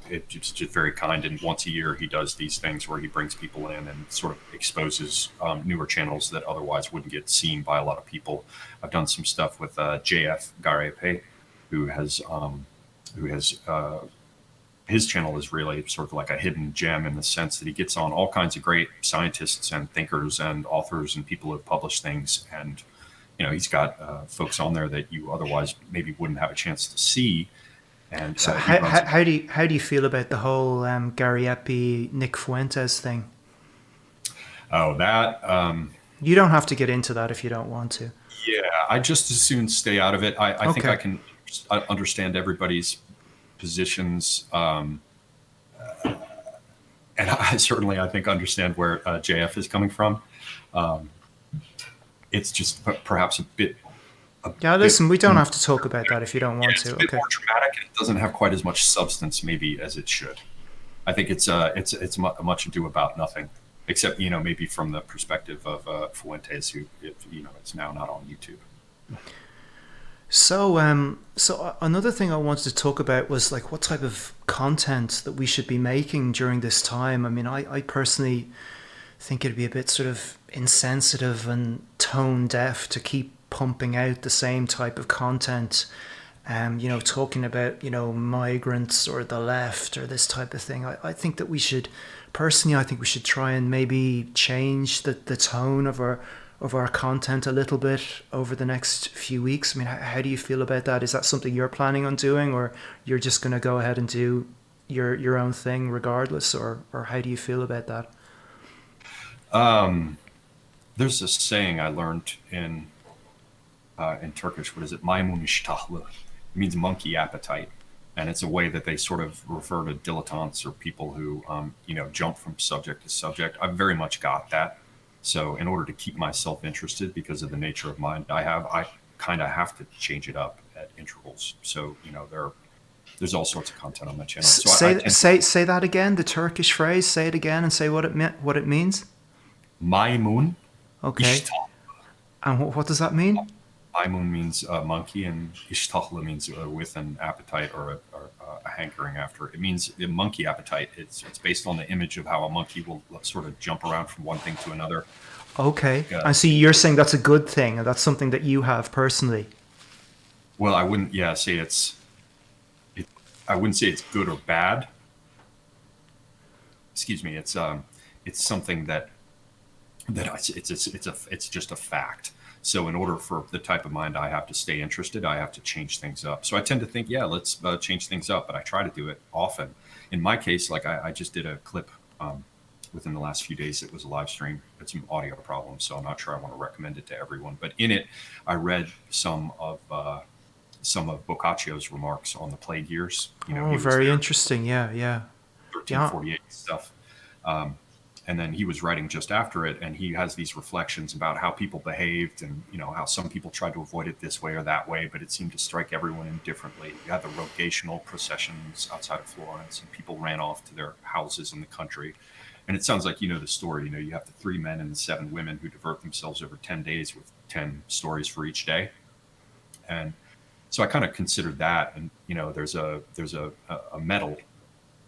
Speaker 2: it's just very kind. And once a year, he does these things where he brings people in and sort of exposes newer channels that otherwise wouldn't get seen by a lot of people. I've done some stuff with JF Garepe, who has his channel is really sort of like a hidden gem in the sense that he gets on all kinds of great scientists and thinkers and authors and people who have published things. And, he's got folks on there that you otherwise maybe wouldn't have a chance to see. And
Speaker 1: so how do you feel about the whole Garepe, Nick Fuentes thing?
Speaker 2: Oh, that...
Speaker 1: you don't have to get into that if you don't want to.
Speaker 2: Yeah, I just as soon stay out of it. I think I can understand everybody's positions, and I think understand where JF is coming from. it's just perhaps a
Speaker 1: Yeah,
Speaker 2: bit,
Speaker 1: listen, we don't have to talk about that if you don't
Speaker 2: yeah,
Speaker 1: want
Speaker 2: it's a
Speaker 1: to.
Speaker 2: bit
Speaker 1: Okay.
Speaker 2: more dramatic, and it doesn't have quite as much substance maybe as it should. I think it's much ado about nothing, except maybe from the perspective of Fuentes, who it's now not on YouTube.
Speaker 1: So another thing I wanted to talk about was like what type of content that we should be making during this time. I mean, I personally think it'd be a bit sort of insensitive and tone deaf to keep pumping out the same type of content. Talking about, migrants or the left or this type of thing. I think that we should, personally, I think we should try and maybe change the tone of our content a little bit over the next few weeks. I mean, how do you feel about that? Is that something you're planning on doing, or you're just going to go ahead and do your own thing regardless, or how do you feel about that?
Speaker 2: Um, there's a saying I learned in Turkish. What is it? Maymun iştahlı. It means monkey appetite, and it's a way that they sort of refer to dilettantes or people who jump from subject to subject. I've very much got that. So in order to keep myself interested, because of the nature of mind I have, I kind of have to change it up at intervals. So there's all sorts of content on my channel. So I
Speaker 1: Say
Speaker 2: tend
Speaker 1: say that again. The Turkish phrase. Say it again and say what it means.
Speaker 2: Maymun
Speaker 1: Okay.
Speaker 2: iştah.
Speaker 1: And what does that mean?
Speaker 2: Maymun means monkey, and ishtahla means with an appetite or a hankering after. It means the monkey appetite. It's based on the image of how a monkey will sort of jump around from one thing to another.
Speaker 1: Okay.
Speaker 2: Uh,
Speaker 1: And so you're saying that's a good thing, and that's something that you have personally.
Speaker 2: well, I wouldn't, say it. I wouldn't say it's good or bad. Excuse me. It's something that it's just a fact. So in order for the type of mind I have to stay interested, I have to change things up. So I tend to think, yeah, let's change things up, but I try to do it often. In my case, like I just did a clip within the last few days. It was a live stream. It's some audio problems, so I'm not sure I want to recommend it to everyone. But in it, I read some of Boccaccio's remarks on the plague years.
Speaker 1: Oh,
Speaker 2: He was
Speaker 1: very
Speaker 2: there,
Speaker 1: interesting. Yeah, yeah, yeah.
Speaker 2: 1348 stuff. Um, and then he was writing just after it, and he has these reflections about how people behaved, and how some people tried to avoid it this way or that way, but it seemed to strike everyone indifferently. You had the rogational processions outside of Florence, and people ran off to their houses in the country. And it sounds like the story. You have the 3 men and the 7 women who divert themselves over 10 days with 10 stories for each day. And so I kind of considered that. And there's a medal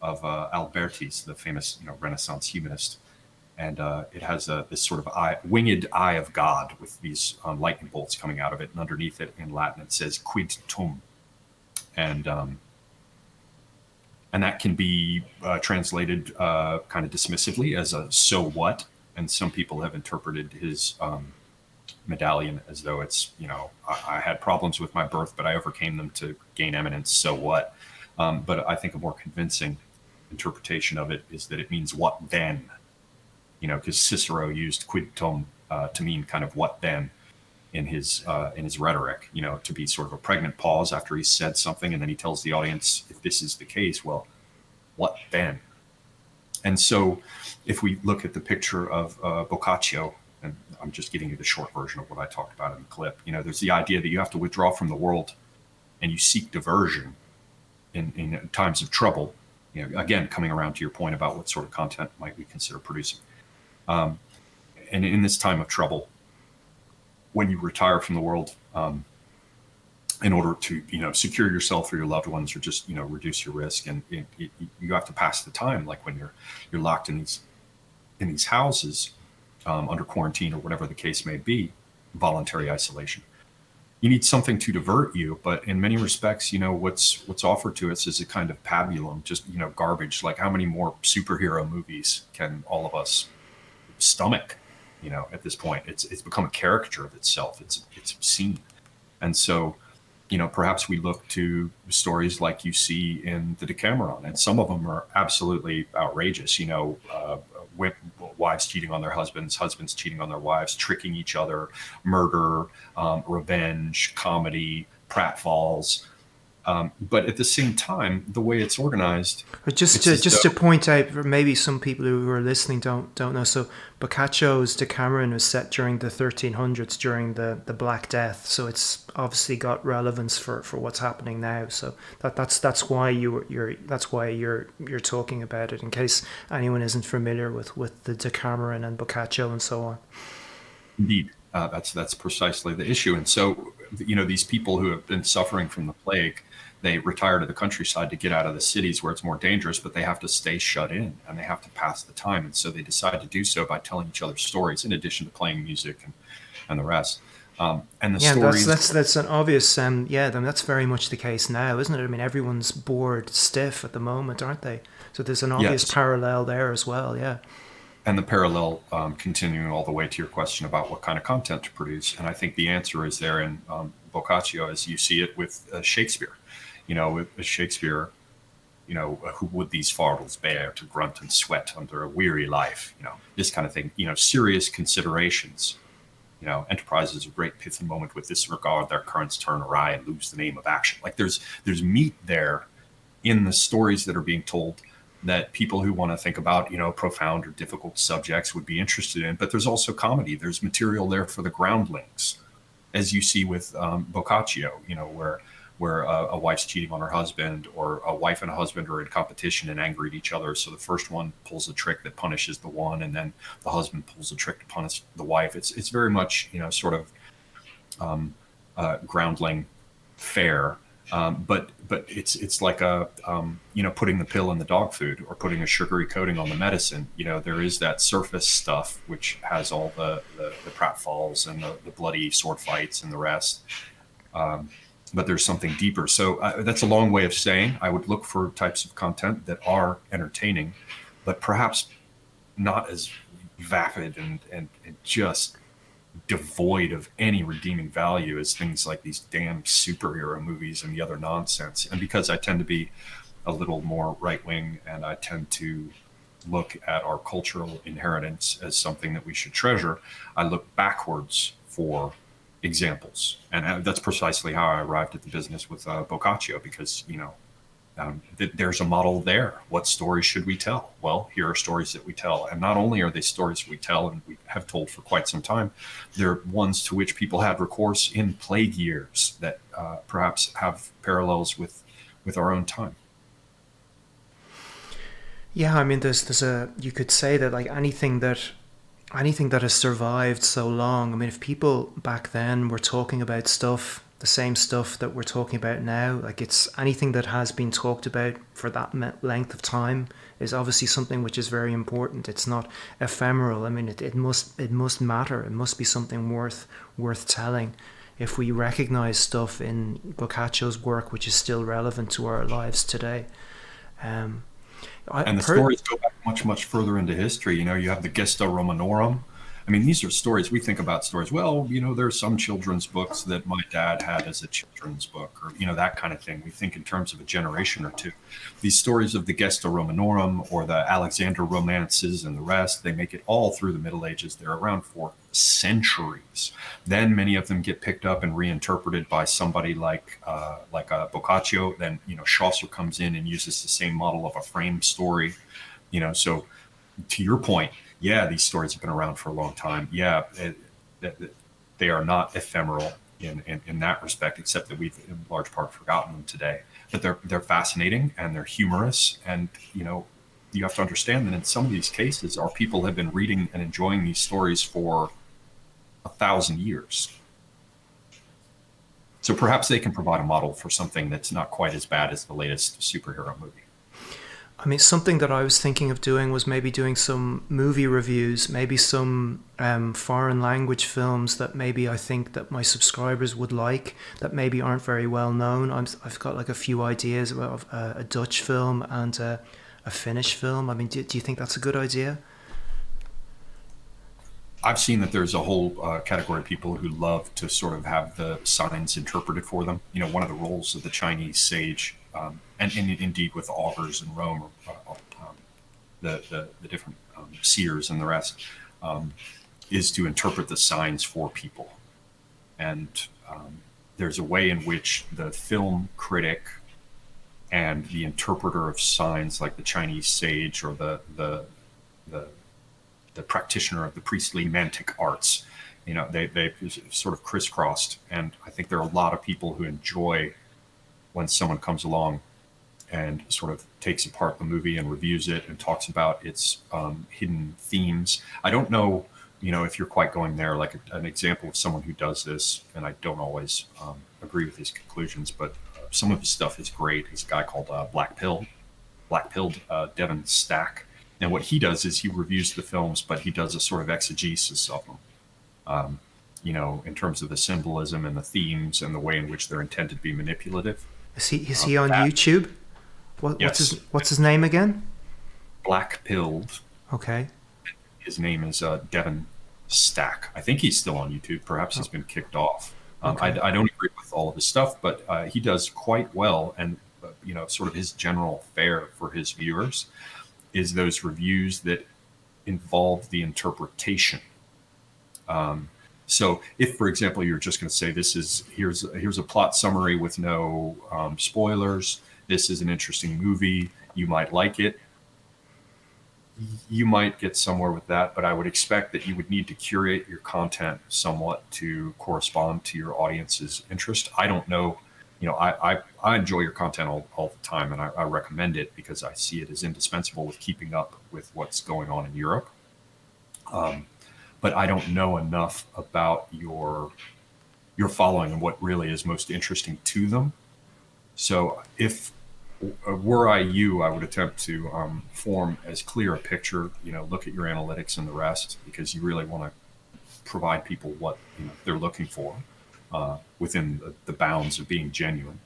Speaker 2: of Alberti's, the famous Renaissance humanist, and it has this sort of winged eye of God with these lightning bolts coming out of it, and underneath it in Latin it says "Quid tum," and that can be translated kind of dismissively as a "so what," and some people have interpreted his medallion as though it's I had problems with my birth, but I overcame them to gain eminence. So what? But I think a more convincing interpretation of it is that it means what then, because Cicero used quid tum to mean kind of what then in his rhetoric, to be sort of a pregnant pause after he said something, and then he tells the audience, if this is the case, well, what then? And so if we look at the picture of Boccaccio, and I'm just giving you the short version of what I talked about in the clip, there's the idea that you have to withdraw from the world and you seek diversion in times of trouble. Again, coming around to your point about what sort of content might we consider producing. And in this time of trouble, when you retire from the world, in order to secure yourself or your loved ones, or just reduce your risk, and you have to pass the time, like when you're locked in these houses under quarantine or whatever the case may be, voluntary isolation. You need something to divert you, but in many respects, what's offered to us is a kind of pabulum, just garbage. Like, how many more superhero movies can all of us stomach? At this point, it's become a caricature of itself. It's obscene, and so perhaps we look to stories like you see in the Decameron, and some of them are absolutely outrageous. Wives cheating on their husbands, husbands cheating on their wives, tricking each other, murder, revenge, comedy, pratfalls. But at the same time, the way it's organized,
Speaker 1: But
Speaker 2: it's as
Speaker 1: just to
Speaker 2: though,
Speaker 1: point out, maybe some people who are listening don't know. So Boccaccio's Decameron was set during the 1300s, during the Black Death. So it's obviously got relevance for what's happening now. So that's why you're talking about it, in case anyone isn't familiar with the Decameron and Boccaccio and so on.
Speaker 2: indeed, that's precisely the issue. And so, these people who have been suffering from the plague, they retire to the countryside to get out of the cities where it's more dangerous, but they have to stay shut in and they have to pass the time. And so they decide to do so by telling each other stories, in addition to playing music and the rest. And the
Speaker 1: Yeah, and that's
Speaker 2: stories,
Speaker 1: that's that's an obvious yeah. Then that's very much the case now, isn't it? I mean, everyone's bored stiff at the moment, aren't they? So there's an obvious
Speaker 2: yes,
Speaker 1: parallel there as well. Yeah.
Speaker 2: and the parallel, continuing all the way to your question about what kind of content to produce. And I think the answer is there in Boccaccio, as you see it with Shakespeare. With Shakespeare, who would these fardels bear to grunt and sweat under a weary life? This kind of thing. Serious considerations. Enterprises of great pith and moment with disregard their currents turn awry and lose the name of action. Like there's meat there in the stories that are being told that people who want to think about, profound or difficult subjects would be interested in. But there's also comedy. There's material there for the groundlings, as you see with Boccaccio, where a wife's cheating on her husband, or a wife and a husband are in competition and angry at each other. So the first one pulls a trick that punishes the one, and then the husband pulls a trick to punish the wife. It's very much, sort of groundling fare. But it's like putting the pill in the dog food, or putting a sugary coating on the medicine. There is that surface stuff which has all the pratfalls and the bloody sword fights and the rest. But there's something deeper. So that's a long way of saying I would look for types of content that are entertaining, but perhaps not as vapid and just devoid of any redeeming value as things like these damn superhero movies and the other nonsense. And because I tend to be a little more right wing, and I tend to look at our cultural inheritance as something that we should treasure, I look backwards for examples. And that's precisely how I arrived at the business with Boccaccio, because, there's a model there. What stories should we tell? Well, here are stories that we tell. And not only are they stories we tell and we have told for quite some time, they're ones to which people had recourse in plague years that perhaps have parallels with our own time.
Speaker 1: Yeah, I mean, there's a you could say that, like, anything that has survived so long. I mean, if people back then were talking about stuff, the same stuff that we're talking about now, like, it's anything that has been talked about for that length of time is obviously something which is very important. It's not ephemeral. I mean, it must matter. It must be something worth telling. If we recognize stuff in Boccaccio's work which is still relevant to our lives today. Um, I
Speaker 2: And the
Speaker 1: per-
Speaker 2: stories go back much, much further into history. You have the Gesta Romanorum. I mean, these are stories. We think about stories. Well, there's some children's books that my dad had as a children's book, or, that kind of thing. We think in terms of a generation or two. These stories of the Gesta Romanorum or the Alexander romances and the rest, they make it all through the Middle Ages. They're around for centuries. Then many of them get picked up and reinterpreted by somebody like Boccaccio. Then, Chaucer comes in and uses the same model of a frame story. So to your point, yeah, these stories have been around for a long time. Yeah, they are not ephemeral in that respect, except that we've in large part forgotten them today. But they're fascinating and they're humorous, and you have to understand that in some of these cases, our people have been reading and enjoying these stories for 1,000 years. So perhaps they can provide a model for something that's not quite as bad as the latest superhero movie.
Speaker 1: I mean, something that I was thinking of doing was maybe doing some movie reviews, maybe some foreign language films that maybe I think that my subscribers would like, that maybe aren't very well known. I've got like a few ideas about a Dutch film and a Finnish film. I mean, do you think that's a good idea?
Speaker 2: I've seen that there's a whole category of people who love to sort of have the signs interpreted for them. One of the roles of the Chinese sage, and indeed with the augurs in Rome, or the different seers and the rest, is to interpret the signs for people. And there's a way in which the film critic and the interpreter of signs, like the Chinese sage or the the practitioner of the priestly mantic arts, they sort of crisscrossed. And I think there are a lot of people who enjoy when someone comes along and sort of takes apart the movie and reviews it and talks about its hidden themes. I don't know, if you're quite going there, like an example of someone who does this, and I don't always agree with his conclusions, but some of his stuff is great. He's a guy called Black Pilled Devin Stack. And what he does is he reviews the films, but he does a sort of exegesis of them, in terms of the symbolism and the themes and the way in which they're intended to be manipulative.
Speaker 1: Is he on YouTube?
Speaker 2: Yes.
Speaker 1: What's his name again?
Speaker 2: Black Pilled.
Speaker 1: Okay.
Speaker 2: His name is Devin Stack. I think he's still on YouTube. Perhaps he's been kicked off.
Speaker 1: Okay.
Speaker 2: I don't agree with all of his stuff, but he does quite well. And, sort of his general fare for his viewers is those reviews that involve the interpretation. So if, for example, you're just going to say, here's a plot summary with no spoilers, this is an interesting movie, you might like it, you might get somewhere with that, but I would expect that you would need to curate your content somewhat to correspond to your audience's interest. I don't know. I enjoy your content all the time, and I recommend it because I see it as indispensable with keeping up with what's going on in Europe. But I don't know enough about your following and what really is most interesting to them. So if were I you, I would attempt to form as clear a picture, look at your analytics and the rest, because you really want to provide people what they're looking for within the bounds of being genuine.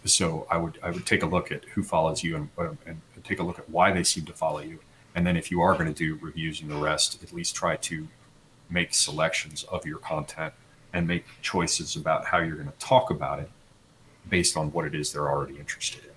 Speaker 2: So I would take a look at who follows you and take a look at why they seem to follow you. And then if you are going to do reviews and the rest, at least try to make selections of your content and make choices about how you're going to talk about it based on what it is they're already interested in.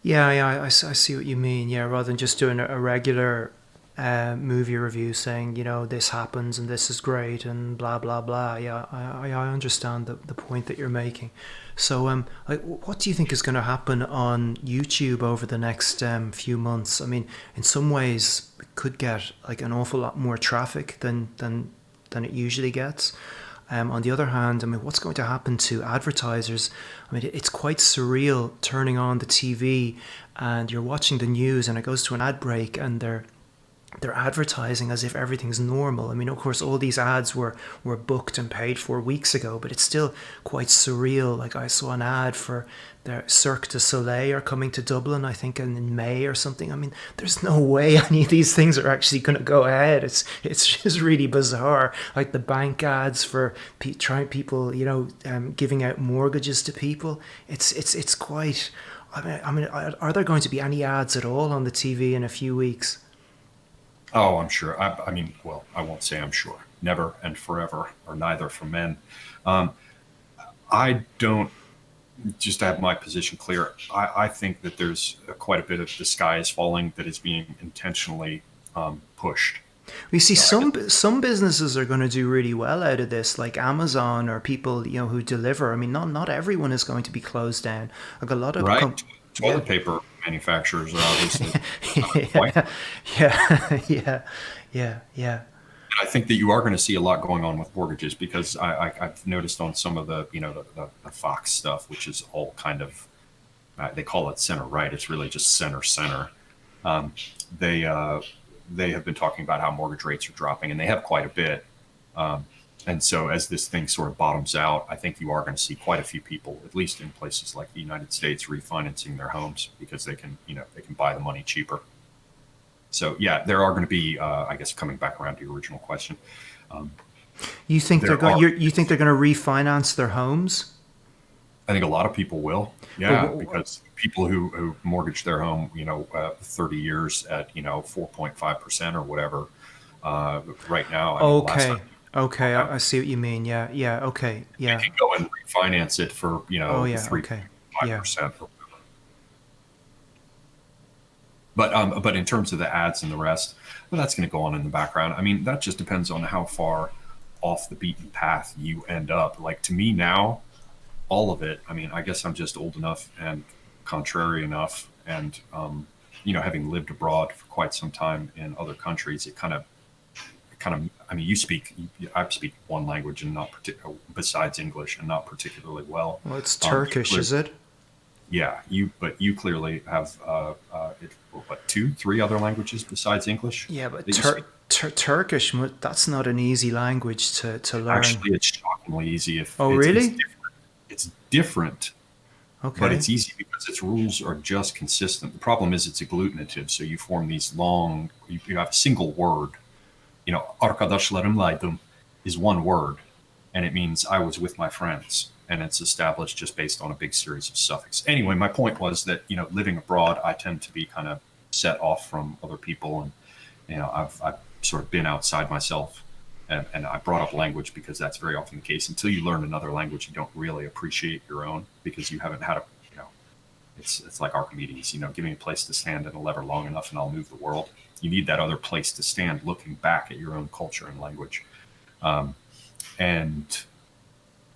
Speaker 1: Yeah, I see what you mean. Yeah, rather than just doing a regular movie review saying, this happens and this is great and blah, blah, blah. Yeah, I understand the point that you're making. So what do you think is going to happen on YouTube over the next few months? I mean, in some ways, it could get like an awful lot more traffic than it usually gets. On the other hand, I mean, what's going to happen to advertisers? I mean, it's quite surreal turning on the TV and you're watching the news and it goes to an ad break and they're advertising as if everything's normal. I mean, of course, all these ads were booked and paid for weeks ago, but it's still quite surreal. Like I saw an ad for their Cirque du Soleil are coming to Dublin, I think in May or something. I mean, there's no way any of these things are actually going to go ahead. It's just really bizarre. Like the bank ads for trying people, giving out mortgages to people. It's quite. I mean, are there going to be any ads at all on the TV in a few weeks?
Speaker 2: Oh, I'm sure. I mean, well, I won't say I'm sure. Never and forever are neither for men. I don't, just to have my position clear, I think that there's quite a bit of the sky is falling that is being intentionally pushed.
Speaker 1: We see some businesses are going to do really well out of this, like Amazon or people who deliver. I mean, not everyone is going to be closed down. Like a lot of
Speaker 2: right. Toilet paper manufacturers are obviously quite.
Speaker 1: Yeah.
Speaker 2: I think that you are going to see a lot going on with mortgages because I've noticed on some of the the Fox stuff, which is all kind of they call it center right. It's really just center. They have been talking about how mortgage rates are dropping, and they have quite a bit. And so as this thing sort of bottoms out, I think you are going to see quite a few people, at least in places like the United States, refinancing their homes because they can buy the money cheaper. So yeah, there are going to be, I guess, coming back around to your original question.
Speaker 1: You think they're going to refinance their homes?
Speaker 2: I think a lot of people will. Yeah, because people who mortgage their home, 30 years at 4.5% or whatever, right now.
Speaker 1: Okay, I see what you mean. Yeah. Okay, yeah.
Speaker 2: You can go and refinance it for 3.5%.
Speaker 1: Yeah.
Speaker 2: But in terms of the ads and the rest, well, that's going to go on in the background. I mean, that just depends on how far off the beaten path you end up. Like to me now, all of it. I mean, I guess I'm just old enough and contrary enough, and having lived abroad for quite some time in other countries, it kind of. I mean, I speak one language and not besides English, and not particularly well.
Speaker 1: Well, it's Turkish, is it?
Speaker 2: Yeah, but you clearly have what, two, three other languages besides English
Speaker 1: Yeah, but
Speaker 2: that you speak.
Speaker 1: Turkish, that's not an easy language to learn.
Speaker 2: Actually, it's shockingly easy. If
Speaker 1: Oh,
Speaker 2: it's
Speaker 1: really?
Speaker 2: different, it's different, but
Speaker 1: Okay.
Speaker 2: it's easy because its rules are just consistent. The problem is it's agglutinative, so you form these long. You have a single word. Arkadaşlarımlaydım is one word, and it means I was with my friends, and it's established just based on a big series of suffixes. Anyway, my point was that living abroad, I tend to be kind of set off from other people, and I've sort of been outside myself, and I brought up language because that's very often the case. Until you learn another language, you don't really appreciate your own because you haven't had a you know it's like Archimedes, give me a place to stand and a lever long enough and I'll move the world. You need that other place to stand looking back at your own culture and language. And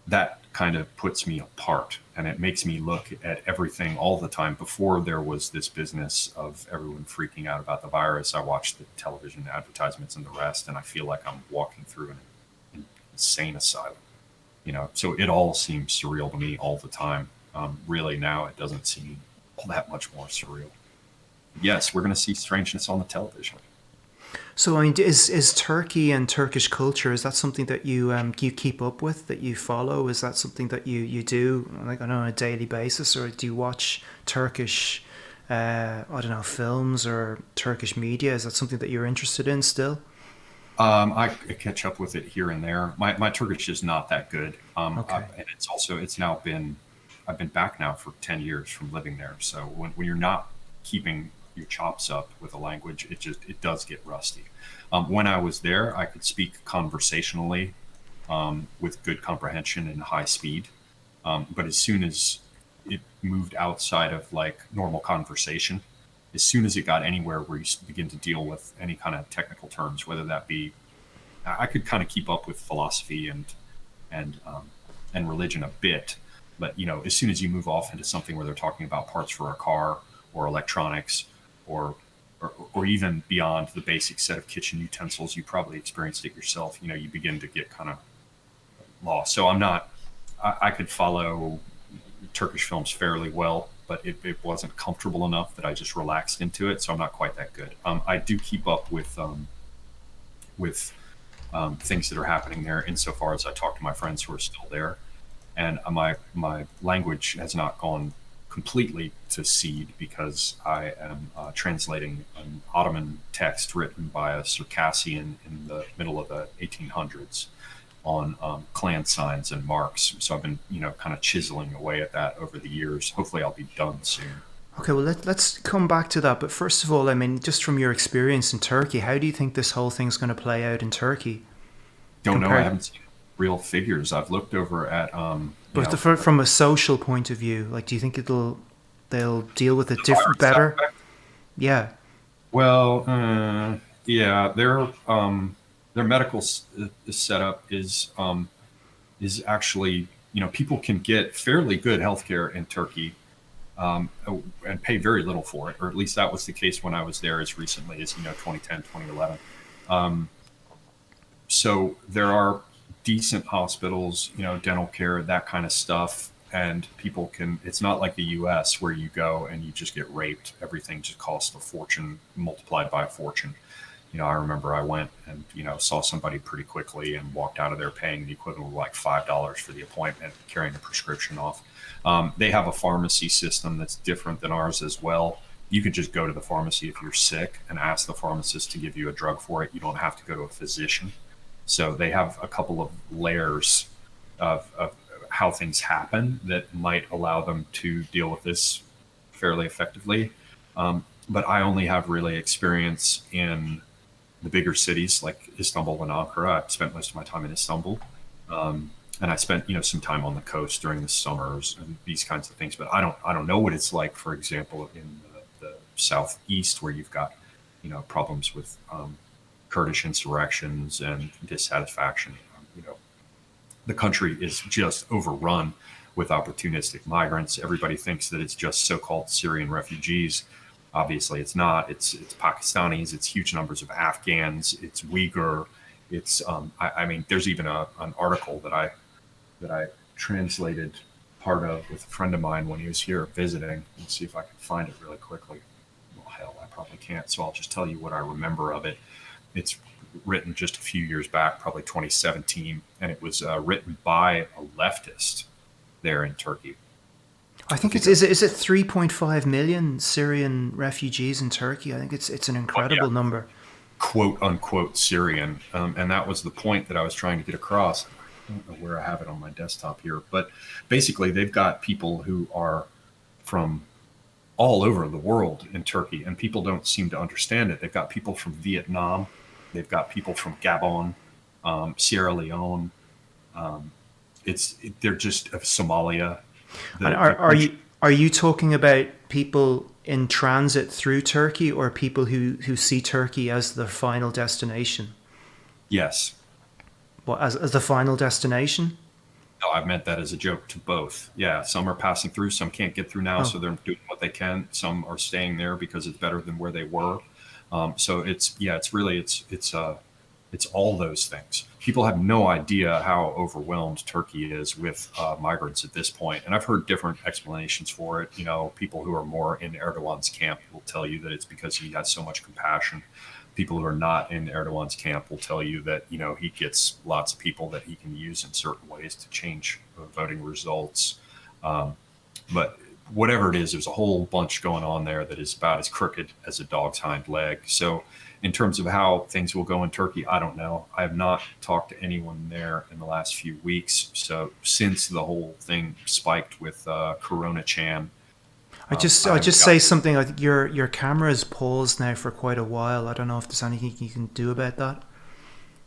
Speaker 2: that kind of puts me apart, and it makes me look at everything all the time. Before there was this business of everyone freaking out about the virus, I watched the television advertisements and the rest, and I feel like I'm walking through an insane asylum. So it all seems surreal to me all the time. Really, now it doesn't seem all that much more surreal. Yes, we're going to see strangeness on the television.
Speaker 1: So, I mean, is Turkey and Turkish culture, is that something that you keep up with, that you follow? Is that something that you do like on a daily basis, or do you watch Turkish, I don't know, films or Turkish media? Is that something that you're interested in still?
Speaker 2: I catch up with it here and there. My Turkish is not that good,
Speaker 1: Okay.
Speaker 2: and it's now been I've been back now for 10 years from living there. So when you're not keeping your chops up with a language, it does get rusty. When I was there, I could speak conversationally with good comprehension and high speed. But as soon as it moved outside of like normal conversation, as soon as it got anywhere where you begin to deal with any kind of technical terms, whether that be, I could kind of keep up with philosophy and and religion a bit, but as soon as you move off into something where they're talking about parts for a car or electronics or or even beyond the basic set of kitchen utensils, you probably experienced it yourself. You begin to get kind of lost. So I'm not. I could follow Turkish films fairly well, but it wasn't comfortable enough that I just relaxed into it. So I'm not quite that good. I do keep up with things that are happening there insofar as I talk to my friends who are still there, and my language has not gone completely to seed because I am translating an Ottoman text written by a Circassian in the middle of the 1800s on clan signs and marks. So I've been, kind of chiseling away at that over the years. Hopefully, I'll be done soon.
Speaker 1: Okay, well, let's come back to that. But first of all, I mean, just from your experience in Turkey, how do you think this whole thing's going to play out in Turkey
Speaker 2: Don't know. I
Speaker 1: compared?
Speaker 2: haven't seen real figures. I've looked over at,
Speaker 1: But from a social point of view, like, do you think they'll deal with it
Speaker 2: the
Speaker 1: different,
Speaker 2: virus
Speaker 1: better?
Speaker 2: aspect.
Speaker 1: Yeah.
Speaker 2: Well, yeah, their medical setup is actually, people can get fairly good healthcare in Turkey, and pay very little for it, or at least that was the case when I was there as recently as 2010, 2011. Um, so there are decent hospitals, dental care, that kind of stuff, and people can. It's not like the U.S. where you go and you just get raped. Everything just costs a fortune multiplied by a fortune. I remember I went and saw somebody pretty quickly and walked out of there paying the equivalent of like $5 for the appointment, carrying the prescription off. They have a pharmacy system that's different than ours as well. You can just go to the pharmacy if you're sick and ask the pharmacist to give you a drug for it. You don't have to go to a physician. So they have a couple of layers of how things happen that might allow them to deal with this fairly effectively. But I only have really experience in the bigger cities like Istanbul and Ankara. I've spent most of my time in Istanbul, and I spent some time on the coast during the summers and these kinds of things. But I don't know what it's like, for example, in the southeast where you've got problems with Kurdish insurrections and dissatisfaction. the country is just overrun with opportunistic migrants. Everybody thinks that it's just so-called Syrian refugees. Obviously, it's not. It's Pakistanis. It's huge numbers of Afghans. It's Uyghur. It's I mean, there's even an article that I translated part of with a friend of mine when he was here visiting. Let's see if I can find it really quickly. Well, hell, I probably can't. So I'll just tell you what I remember of it. It's written just a few years back, probably 2017, and it was written by a leftist there in Turkey.
Speaker 1: I think is it 3.5 million Syrian refugees in Turkey? I think it's an incredible number.
Speaker 2: Quote unquote Syrian, and that was the point that I was trying to get across. I don't know where I have it on my desktop here, but basically they've got people who are from all over the world in Turkey, and people don't seem to understand it. They've got people from Vietnam. They've got people from Gabon, Sierra Leone. They're just Somalia.
Speaker 1: Are you talking about people in transit through Turkey, or people who see Turkey as the final destination?
Speaker 2: Yes.
Speaker 1: What, as the final destination?
Speaker 2: No, I meant that as a joke to both. Yeah, some are passing through, some can't get through now, so they're doing what they can. Some are staying there because it's better than where they were. So it's all those things. People have no idea how overwhelmed Turkey is with migrants at this point. And I've heard different explanations for it. People who are more in Erdogan's camp will tell you that it's because he has so much compassion. People who are not in Erdogan's camp will tell you that, he gets lots of people that he can use in certain ways to change voting results. But whatever it is, there's a whole bunch going on there that is about as crooked as a dog's hind leg. So in terms of how things will go in Turkey, I don't know. I have not talked to anyone there in the last few weeks. So since the whole thing spiked with Corona Chan,
Speaker 1: I just say something. I think your camera is paused now for quite a while. I don't know if there's anything you can do about that.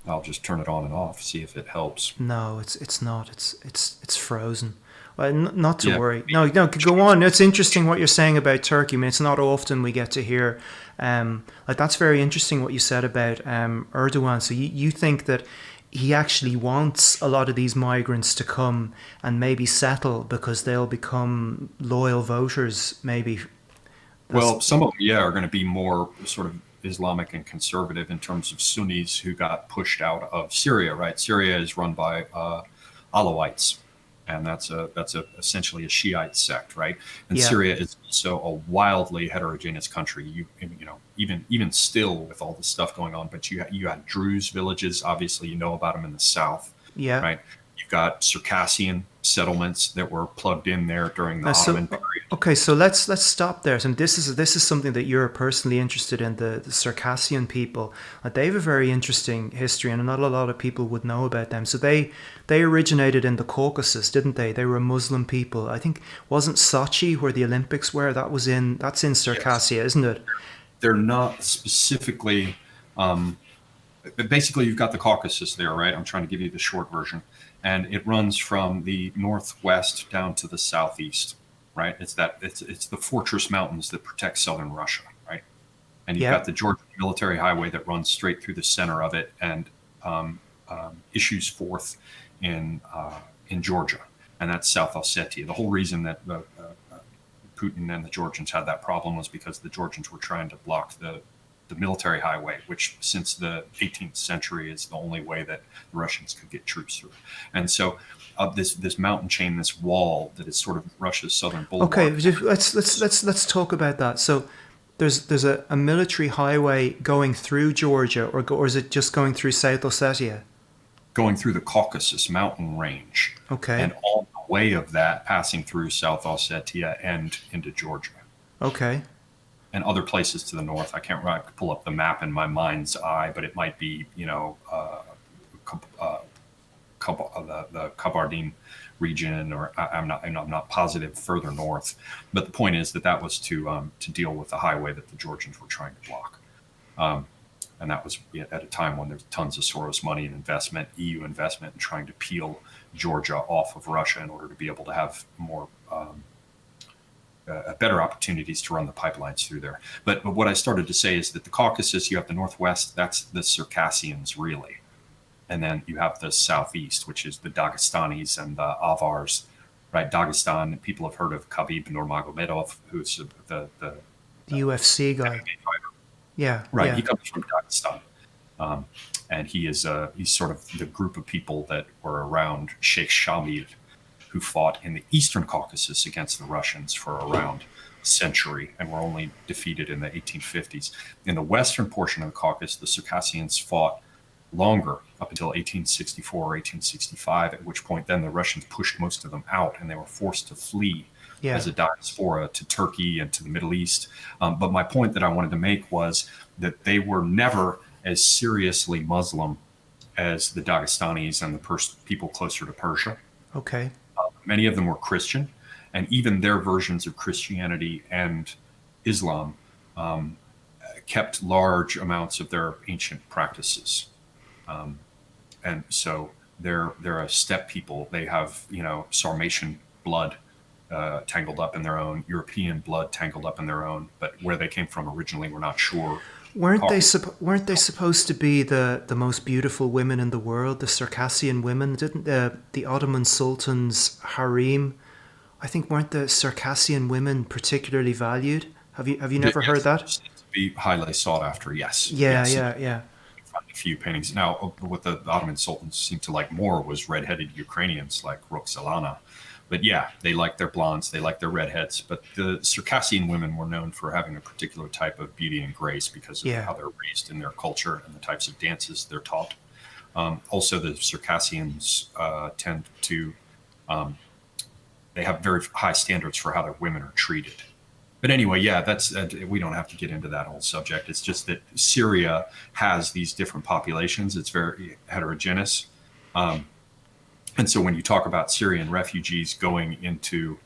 Speaker 2: I'll just turn it on and off, see if it helps.
Speaker 1: No, it's not. It's frozen. Well, not to worry. No, go on. It's interesting what you're saying about Turkey. I mean, it's not often we get to hear. That's very interesting what you said about Erdogan. So you think that he actually wants a lot of these migrants to come and maybe settle because they'll become loyal voters, maybe.
Speaker 2: Well, some of them, are going to be more sort of Islamic and conservative in terms of Sunnis who got pushed out of Syria, right? Syria is run by Alawites, and that's essentially a Shiite sect, right? And Syria is also a wildly heterogeneous country. Even still with all this stuff going on, but you had Druze villages. Obviously, about them in the south, right? You've got Circassian settlements that were plugged in there during the Ottoman period.
Speaker 1: Okay, so let's stop there. So this is something that you're personally interested in, the Circassian people. They have a very interesting history, and not a lot of people would know about them. So they originated in the Caucasus, didn't they? They were a Muslim people. I think wasn't Sochi where the Olympics were? That's in Circassia, yes. Isn't it?
Speaker 2: They're not specifically. Basically, you've got the Caucasus there, right? I'm trying to give you the short version. And it runs from the northwest down to the southeast, right? It's the Fortress Mountains that protect southern Russia, right? And you've got the Georgian military highway that runs straight through the center of it and issues forth in Georgia, and that's South Ossetia. The whole reason that Putin and the Georgians had that problem was because the Georgians were trying to block the military highway, which since the 18th century is the only way that the Russians could get troops through. And so this mountain chain, this wall that is sort of Russia's southern bulwark.
Speaker 1: Okay, let's talk about that. So there's a military highway going through Georgia, or is it just going through South Ossetia?
Speaker 2: Going through the Caucasus mountain range.
Speaker 1: Okay.
Speaker 2: And all the way of that passing through South Ossetia and into Georgia. Okay. And other places to the north. I can't pull up the map in my mind's eye, but it might be, the Kabardine region, or I'm not positive further north. But the point is that was to deal with the highway that the Georgians were trying to block. And that was at a time when there's tons of Soros money and investment, EU investment, in trying to peel Georgia off of Russia in order to be able to have more better opportunities to run the pipelines through there. But what I started to say is that the Caucasus, you have the Northwest, that's the Circassians, really. And then you have the southeast, which is the Dagestanis and the Avars, right? Dagestan, people have heard of Khabib Nurmagomedov, who's the
Speaker 1: The UFC guy.
Speaker 2: MMA fighter.
Speaker 1: Yeah,
Speaker 2: Right,
Speaker 1: yeah.
Speaker 2: he comes from Dagestan. Um, and he's sort of the group of people that were around Sheikh Shamil, who fought in the Eastern Caucasus against the Russians for around a century and were only defeated in the 1850s. In the western portion of the Caucasus, the Circassians fought longer, up until 1864 or 1865, at which point then the Russians pushed most of them out and they were forced to flee
Speaker 1: Yeah.
Speaker 2: as a diaspora to Turkey and to the Middle East. But my point that I wanted to make was that they were never as seriously Muslim as the Dagestanis and the people closer to Persia.
Speaker 1: Okay.
Speaker 2: Many of them were Christian, and even their versions of Christianity and Islam kept large amounts of their ancient practices. And so they're a steppe people. They have, Sarmatian blood tangled up in their own, European blood tangled up in their own, but where they came from originally, we're not sure.
Speaker 1: Weren't they supposed to be the most beautiful women in the world, the Circassian women? Didn't the Ottoman Sultan's harem? I think weren't the Circassian women particularly valued? Have you never heard that?
Speaker 2: To be highly sought after, yes.
Speaker 1: Yeah,
Speaker 2: Yes.
Speaker 1: yeah, yeah.
Speaker 2: A few paintings. Now, what the Ottoman Sultans seemed to like more was red-headed Ukrainians like Roxolana. But yeah, they like their blondes, they like their redheads. But the Circassian women were known for having a particular type of beauty and grace because of
Speaker 1: Yeah.
Speaker 2: how they're raised in their culture and the types of dances they're taught. Also, the Circassians tend to, they have very high standards for how their women are treated. But anyway, yeah, we don't have to get into that whole subject. It's just that Syria has these different populations. It's very heterogeneous. And so when you talk about Syrian refugees going into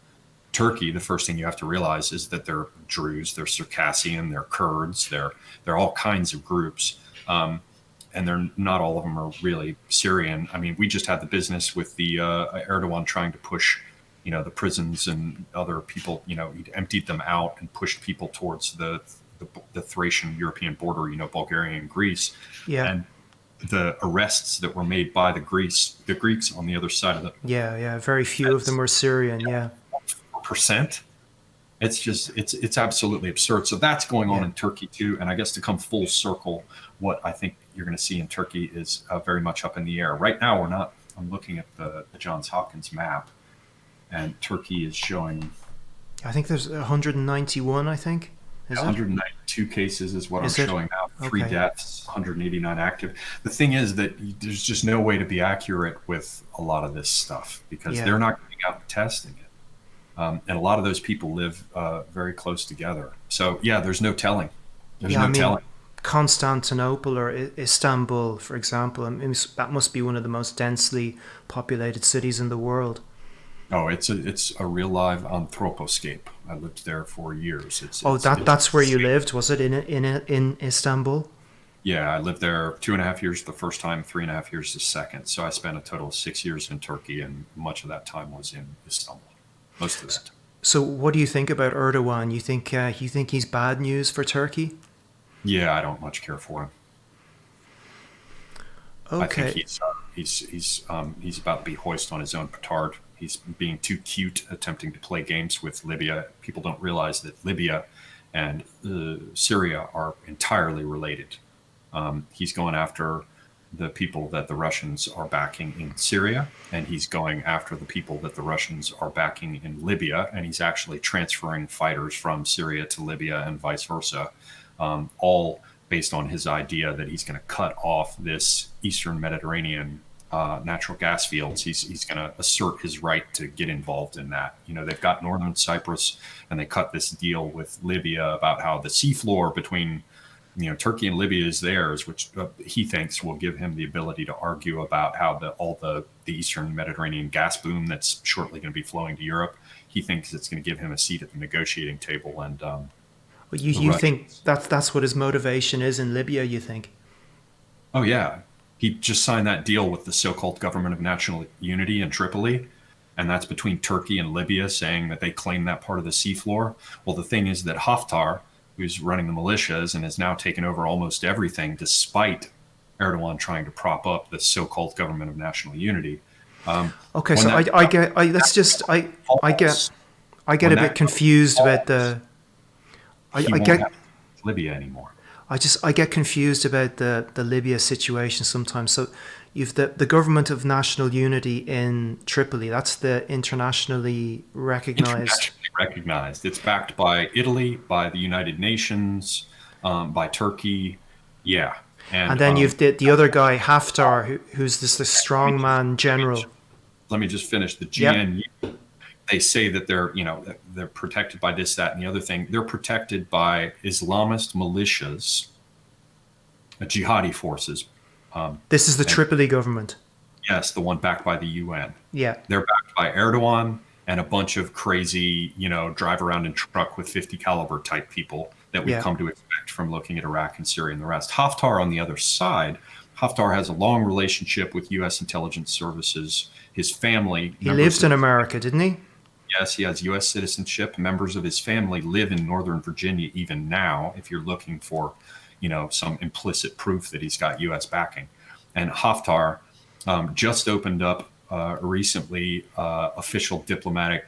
Speaker 2: Turkey, the first thing you have to realize is that they're Druze, they're Circassian, they're Kurds, they're all kinds of groups. And they're not all of them are really Syrian. I mean, we just had the business with the Erdogan trying to push the prisons and other people, he emptied them out and pushed people towards the Thracian European border, Bulgaria and Greece.
Speaker 1: Yeah.
Speaker 2: And the arrests that were made by the Greeks on the other side of the
Speaker 1: Yeah, yeah. Very few of them were Syrian. Yeah.
Speaker 2: percent. It's absolutely absurd. So that's going on
Speaker 1: Yeah.
Speaker 2: in Turkey too. And I guess to come full circle, what I think you're going to see in Turkey is very much up in the air. Right now, we're not. I'm looking at the Johns Hopkins map, and Turkey is showing
Speaker 1: I think there's 191. I think is it?
Speaker 2: 192 cases is what
Speaker 1: Is
Speaker 2: I'm
Speaker 1: it?
Speaker 2: showing now. 3
Speaker 1: Okay.
Speaker 2: deaths, 189 active. The thing is that there's just no way to be accurate with a lot of this stuff because
Speaker 1: Yeah.
Speaker 2: they're not going out and testing it. And a lot of those people live very close together. So, yeah, there's no telling. There's
Speaker 1: Yeah,
Speaker 2: no
Speaker 1: I mean,
Speaker 2: telling.
Speaker 1: Constantinople or Istanbul, for example, I mean, that must be one of the most densely populated cities in the world.
Speaker 2: Oh, it's a real live anthroposcape. I lived there for years.
Speaker 1: Oh,
Speaker 2: It's
Speaker 1: that's where you lived, was it in Istanbul?
Speaker 2: Yeah, I lived there 2.5 years the first time, 3.5 years the second. So I spent a total of 6 years in Turkey, and much of that time was in Istanbul. Most of that.
Speaker 1: So, what do you think about Erdogan? You think he's bad news for Turkey?
Speaker 2: Yeah, I don't much care for him. I think
Speaker 1: Okay.
Speaker 2: he's about to be hoist on his own petard. He's being too cute, attempting to play games with Libya. People don't realize that Libya and Syria are entirely related. He's going after the people that the Russians are backing in Syria, and he's going after the people that the Russians are backing in Libya, and he's actually transferring fighters from Syria to Libya and vice versa, all based on his idea that he's going to cut off this Eastern Mediterranean natural gas fields. He's going to assert his right to get involved in that. They've got Northern Cyprus, and they cut this deal with Libya about how the seafloor between Turkey and Libya is theirs, which he thinks will give him the ability to argue about how all the Eastern Mediterranean gas boom that's shortly going to be flowing to Europe. He thinks it's going to give him a seat at the negotiating table, and
Speaker 1: Well,
Speaker 2: the
Speaker 1: you think
Speaker 2: Russians.
Speaker 1: that's what his motivation is in Libya? You think?
Speaker 2: Oh yeah, he just signed that deal with the so-called government of national unity in Tripoli, and that's between Turkey and Libya, saying that they claim that part of the seafloor. Well, the thing is that Haftar, who's running the militias and has now taken over almost everything, despite Erdogan trying to prop up the so-called government of national unity.
Speaker 1: Okay,
Speaker 2: When
Speaker 1: so
Speaker 2: that
Speaker 1: let's just
Speaker 2: falls,
Speaker 1: I get
Speaker 2: when
Speaker 1: a bit
Speaker 2: that
Speaker 1: confused about
Speaker 2: falls,
Speaker 1: the
Speaker 2: he
Speaker 1: I
Speaker 2: won't
Speaker 1: get
Speaker 2: have Libya anymore.
Speaker 1: I get confused about the Libya situation sometimes. So you've the government of national unity in Tripoli. That's the internationally recognized.
Speaker 2: Internationally recognized. It's backed by Italy, by the United Nations, by Turkey. Yeah.
Speaker 1: And
Speaker 2: And
Speaker 1: then you've the other guy, Haftar, who's this
Speaker 2: let me just,
Speaker 1: strongman general.
Speaker 2: let me just finish. The
Speaker 1: Yep.
Speaker 2: GNU, they say that they're protected by this, that, and the other thing. They're protected by Islamist militias, jihadi forces.
Speaker 1: This is the
Speaker 2: And
Speaker 1: Tripoli government.
Speaker 2: yes, the one backed by the UN.
Speaker 1: Yeah.
Speaker 2: They're backed by Erdogan and a bunch of crazy, drive around in truck with 50 caliber type people that we've
Speaker 1: Yeah.
Speaker 2: come to expect from looking at Iraq and Syria and the rest. Haftar on the other side, Haftar has a long relationship with U.S. intelligence services. His family,
Speaker 1: He
Speaker 2: members
Speaker 1: lived
Speaker 2: of
Speaker 1: in America, didn't he?
Speaker 2: yes, he has U.S. citizenship. Members of his family live in Northern Virginia even now. If you're looking for, some implicit proof that he's got U.S. backing, and Haftar just opened up recently official diplomatic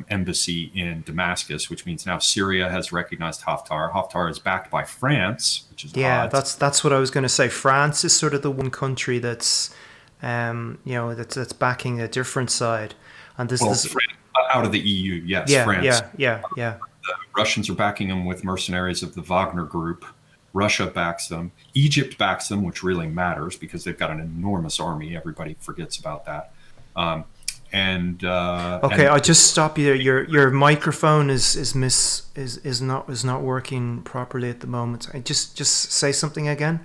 Speaker 2: embassy in Damascus, which means now Syria has recognized Haftar. Haftar is backed by France, which is
Speaker 1: Yeah,
Speaker 2: odd.
Speaker 1: that's what I was going to say. France is sort of the one country that's, that's backing a different side, and
Speaker 2: Well,
Speaker 1: this
Speaker 2: out of the EU, yes,
Speaker 1: yeah,
Speaker 2: France.
Speaker 1: yeah.
Speaker 2: Russians are backing them with mercenaries of the Wagner Group. Russia backs them. Egypt backs them, which really matters because they've got an enormous army. Everybody forgets about that. Um,
Speaker 1: Okay,
Speaker 2: and
Speaker 1: I just stop you there. Your microphone is not working properly at the moment. I just say something again.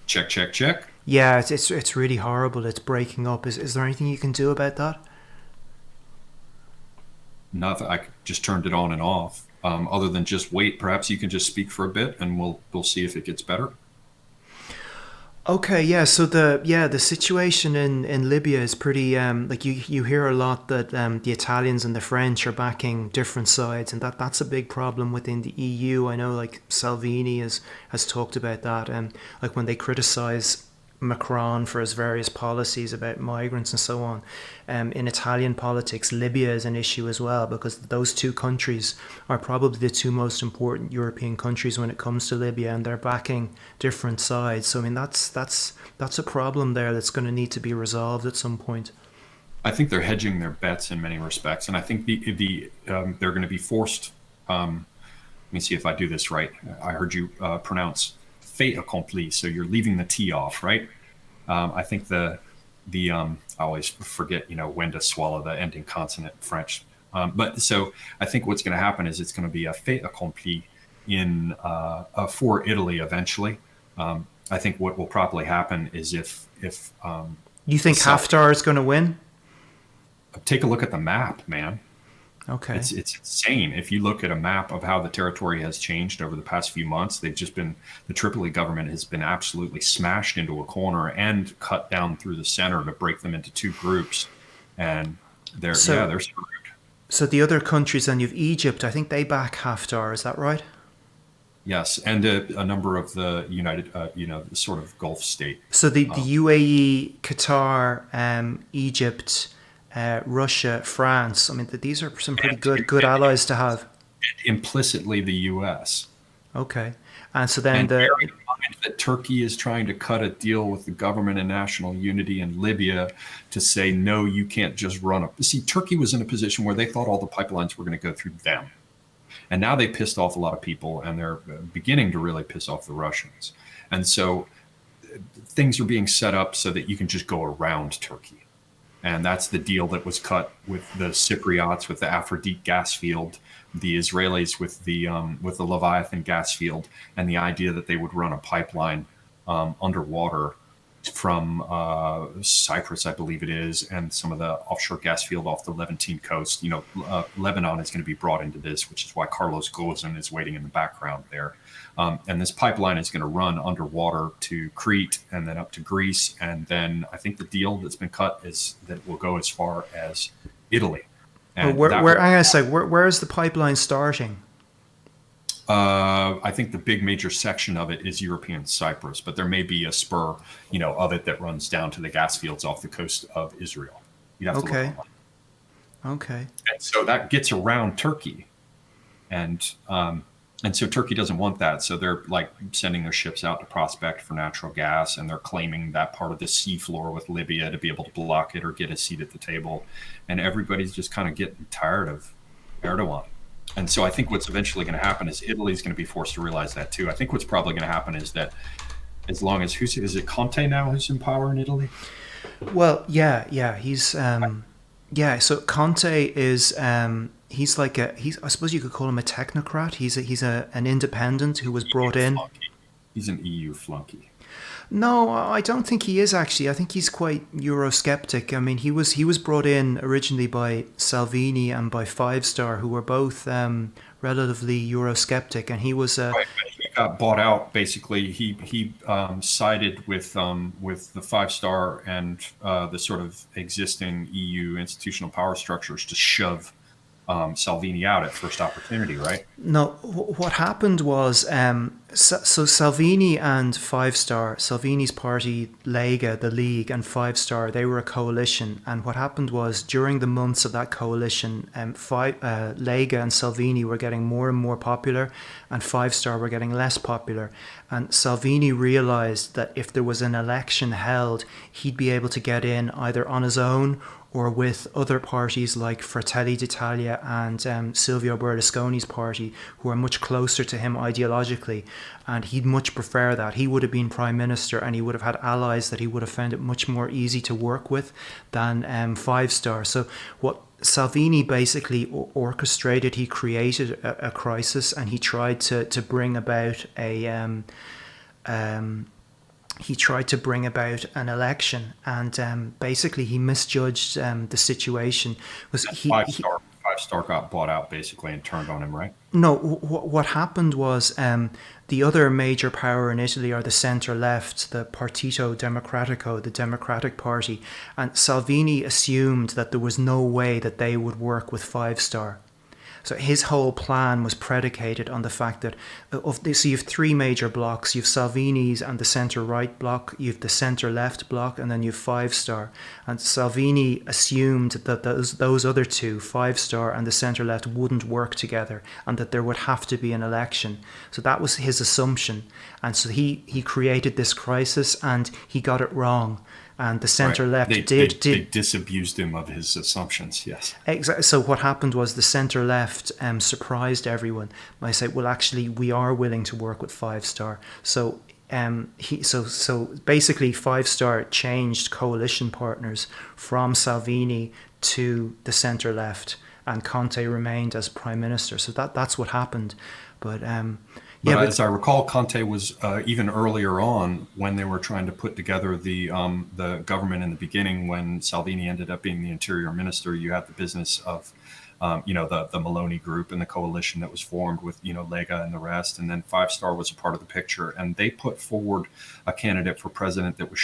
Speaker 2: check, check, check.
Speaker 1: Yeah, it's really horrible. It's breaking up. Is there anything you can do about that?
Speaker 2: Nothing. I just turned it on and off. Other than just wait, perhaps you can just speak for a bit, and we'll see if it gets better.
Speaker 1: Okay, yeah. So the situation in Libya is pretty like you hear a lot that the Italians and the French are backing different sides, and that's a big problem within the EU. I know like Salvini has talked about that, and like when they criticize Macron for his various policies about migrants and so on. In Italian politics, Libya is an issue as well because those two countries are probably the two most important European countries when it comes to Libya, and they're backing different sides. So I mean, that's a problem there that's going to need to be resolved at some point.
Speaker 2: I think they're hedging their bets in many respects, and I think they're going to be forced. Let me see if I do this right. I heard you pronounce fait accompli, so you're leaving the T off, right? I think I always forget, when to swallow the ending consonant in French. But so I think what's going to happen is it's going to be a fait accompli for Italy eventually. I think what will probably happen is if
Speaker 1: You think
Speaker 2: South,
Speaker 1: Haftar is going to win?
Speaker 2: take a look at the map, man.
Speaker 1: Okay.
Speaker 2: It's insane. If you look at a map of how the territory has changed over the past few months, the Tripoli government has been absolutely smashed into a corner and cut down through the center to break them into two groups. And
Speaker 1: So
Speaker 2: they're screwed.
Speaker 1: so the other countries, and you've Egypt. I think they back Haftar. Is that right?
Speaker 2: Yes, and a number of the United, the sort of Gulf state.
Speaker 1: So the UAE, Qatar, Egypt, Russia, France. I mean, these are some pretty good allies to have.
Speaker 2: Implicitly the U.S.
Speaker 1: Okay, and so then
Speaker 2: And bearing in mind that Turkey is trying to cut a deal with the government and national unity in Libya to say, no, you can't just run up. See, Turkey was in a position where they thought all the pipelines were going to go through them. And now they pissed off a lot of people, and they're beginning to really piss off the Russians. And so things are being set up so that you can just go around Turkey. And that's the deal that was cut with the Cypriots, with the Aphrodite gas field, the Israelis with the Leviathan gas field, and the idea that they would run a pipeline underwater from Cyprus, I believe it is, and some of the offshore gas field off the Levantine coast. Lebanon is going to be brought into this, which is why Carlos Ghosn is waiting in the background there. And this pipeline is going to run underwater to Crete and then up to Greece. And then I think the deal that's been cut is that it will go as far as Italy.
Speaker 1: But
Speaker 2: And that will,
Speaker 1: I'm gonna say where is the pipeline starting?
Speaker 2: I think the big major section of it is European Cyprus, but there may be a spur, of it that runs down to the gas fields off the coast of Israel. You'd have to look
Speaker 1: Okay.
Speaker 2: online.
Speaker 1: Okay.
Speaker 2: And so that gets around Turkey, and and so Turkey doesn't want that. So they're like sending their ships out to prospect for natural gas, and they're claiming that part of the seafloor with Libya to be able to block it or get a seat at the table. And everybody's just kind of getting tired of Erdogan. And so I think what's eventually going to happen is Italy's going to be forced to realize that too. I think what's probably going to happen is that as long as is it Conte now who's in power in Italy?
Speaker 1: Well, yeah. Yeah. So Conte is he's like he's I suppose you could call him a technocrat. An independent who was brought
Speaker 2: EU
Speaker 1: in.
Speaker 2: flunky. He's an EU flunky.
Speaker 1: No, I don't think he is actually. I think he's quite Eurosceptic. I mean, he was brought in originally by Salvini and by Five Star, who were both relatively Eurosceptic, and he was
Speaker 2: Right, but he got bought out. Basically, he sided with the Five Star and the sort of existing EU institutional power structures to shove Salvini out at first opportunity. Right?
Speaker 1: No, what happened was so Salvini and Five Star, Salvini's party Lega, the League, and Five Star, they were a coalition. And what happened was during the months of that coalition, Lega and Salvini were getting more and more popular, and Five Star were getting less popular. And Salvini realized that if there was an election held, he'd be able to get in either on his own or with other parties like Fratelli d'Italia and Silvio Berlusconi's party, who are much closer to him ideologically. And he'd much prefer that. He would have been prime minister and he would have had allies that he would have found it much more easy to work with than Five Star. So what Salvini basically orchestrated, he created a crisis, and he tried to bring about an election, and basically he misjudged the situation. Was
Speaker 2: Five Star got bought out basically and turned on him, right?
Speaker 1: No, what happened was the other major power in Italy are the centre left, the Partito Democratico, the Democratic Party, and Salvini assumed that there was no way that they would work with Five Star. So his whole plan was predicated on the fact that so you have three major blocks. You have Salvini's and the centre-right bloc, you have the centre-left bloc, and then you have Five Star. And Salvini assumed that those other two, Five Star and the centre-left, wouldn't work together, and that there would have to be an election. So that was his assumption. And so he created this crisis, and he got it wrong. And the centre left
Speaker 2: They disabused him of his assumptions. Yes.
Speaker 1: Exactly. So what happened was the centre left surprised everyone by saying, "Well, actually, we are willing to work with Five Star." So so basically, Five Star changed coalition partners from Salvini to the centre left, and Conte remained as prime minister. So that's what happened. But
Speaker 2: as I recall, Conte was even earlier on when they were trying to put together the government in the beginning. When Salvini ended up being the interior minister, you had the business of the Meloni group and the coalition that was formed with Lega and the rest, and then Five Star was a part of the picture, and they put forward a candidate for president that was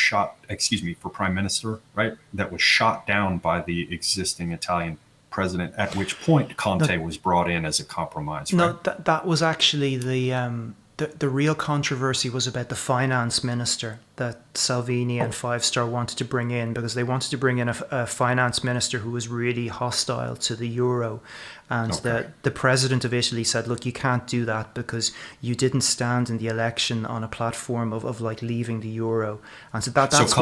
Speaker 2: for prime minister, right? That was shot down by the existing Italian president, at which point Conte was brought in as a compromise. Right?
Speaker 1: No, that was actually the real controversy was about the finance minister that Salvini and Five Star wanted to bring in, because they wanted to bring in a finance minister who was really hostile to the euro. And the president of Italy said, look, you can't do that because you didn't stand in the election on a platform of like leaving the euro. And so that's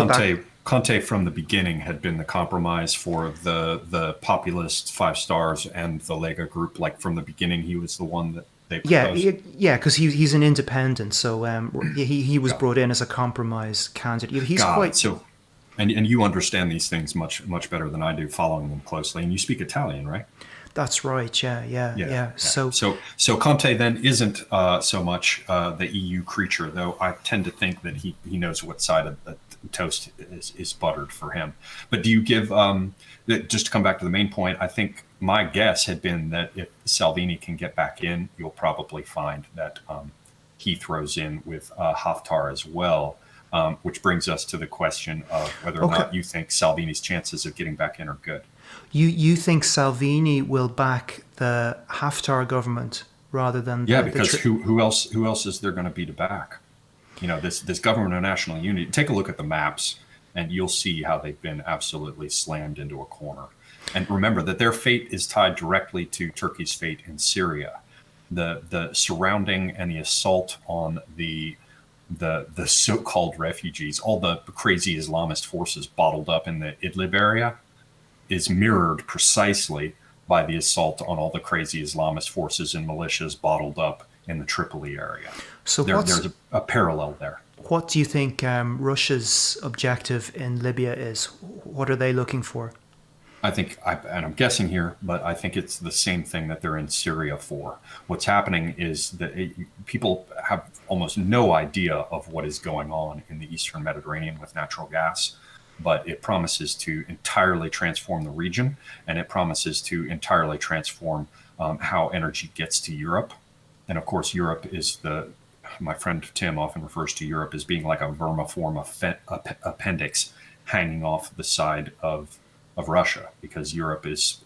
Speaker 2: Conte from the beginning had been the compromise for the populist Five Stars and the Lega group. Like from the beginning, he was the one that they proposed.
Speaker 1: Yeah, because he's an independent, so he was brought in as a compromise candidate. He's quite
Speaker 2: so, and you understand these things much better than I do, following them closely. And you speak Italian, right?
Speaker 1: That's right. Yeah.
Speaker 2: So Conte then isn't so much the EU creature, though I tend to think that he knows what side of the toast is buttered for him. But do you give just to come back to the main point? I think my guess had been that if Salvini can get back in, you'll probably find that he throws in with Haftar as well, which brings us to the question of whether or not you think Salvini's chances of getting back in are good.
Speaker 1: You think Salvini will back the Haftar government rather than
Speaker 2: Yeah, because who else is there going to be to back? This government of national unity. Take a look at the maps, and you'll see how they've been absolutely slammed into a corner. And remember that their fate is tied directly to Turkey's fate in Syria. The surrounding and the assault on the so-called refugees, all the crazy Islamist forces bottled up in the Idlib area, is mirrored precisely by the assault on all the crazy Islamist forces and militias bottled up in the Tripoli area.
Speaker 1: So
Speaker 2: There's a parallel there.
Speaker 1: what do you think Russia's objective in Libya is? What are they looking for?
Speaker 2: I think, and I'm guessing here, but I think it's the same thing that they're in Syria for. What's happening is that people have almost no idea of what is going on in the Eastern Mediterranean with natural gas, but it promises to entirely transform the region, and it promises to entirely transform how energy gets to Europe. And of course, Europe is my friend Tim often refers to Europe as being like a vermiform appendix hanging off the side of Russia, because Europe is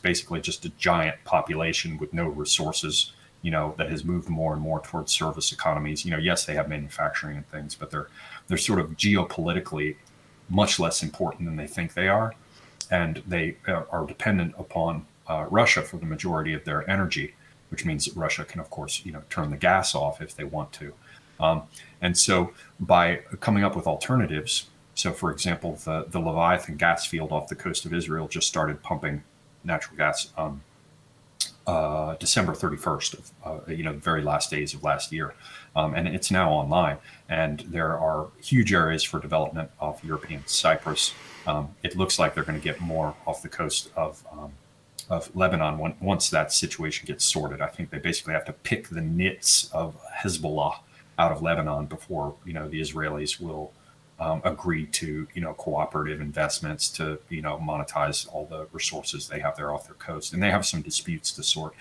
Speaker 2: basically just a giant population with no resources, that has moved more and more towards service economies. Yes, they have manufacturing and things, but they're sort of geopolitically much less important than they think they are, and they are dependent upon Russia for the majority of their energy, which means that Russia can, of course, turn the gas off if they want to. And so by coming up with alternatives. So, for example, the Leviathan gas field off the coast of Israel just started pumping natural gas December 31st of the very last days of last year, and it's now online. And there are huge areas for development off European Cyprus. It looks like they're going to get more off the coast of Lebanon once that situation gets sorted. I think they basically have to pick the nits of Hezbollah out of Lebanon before the Israelis will agree to cooperative investments to monetize all the resources they have there off their coast. And they have some disputes to sort.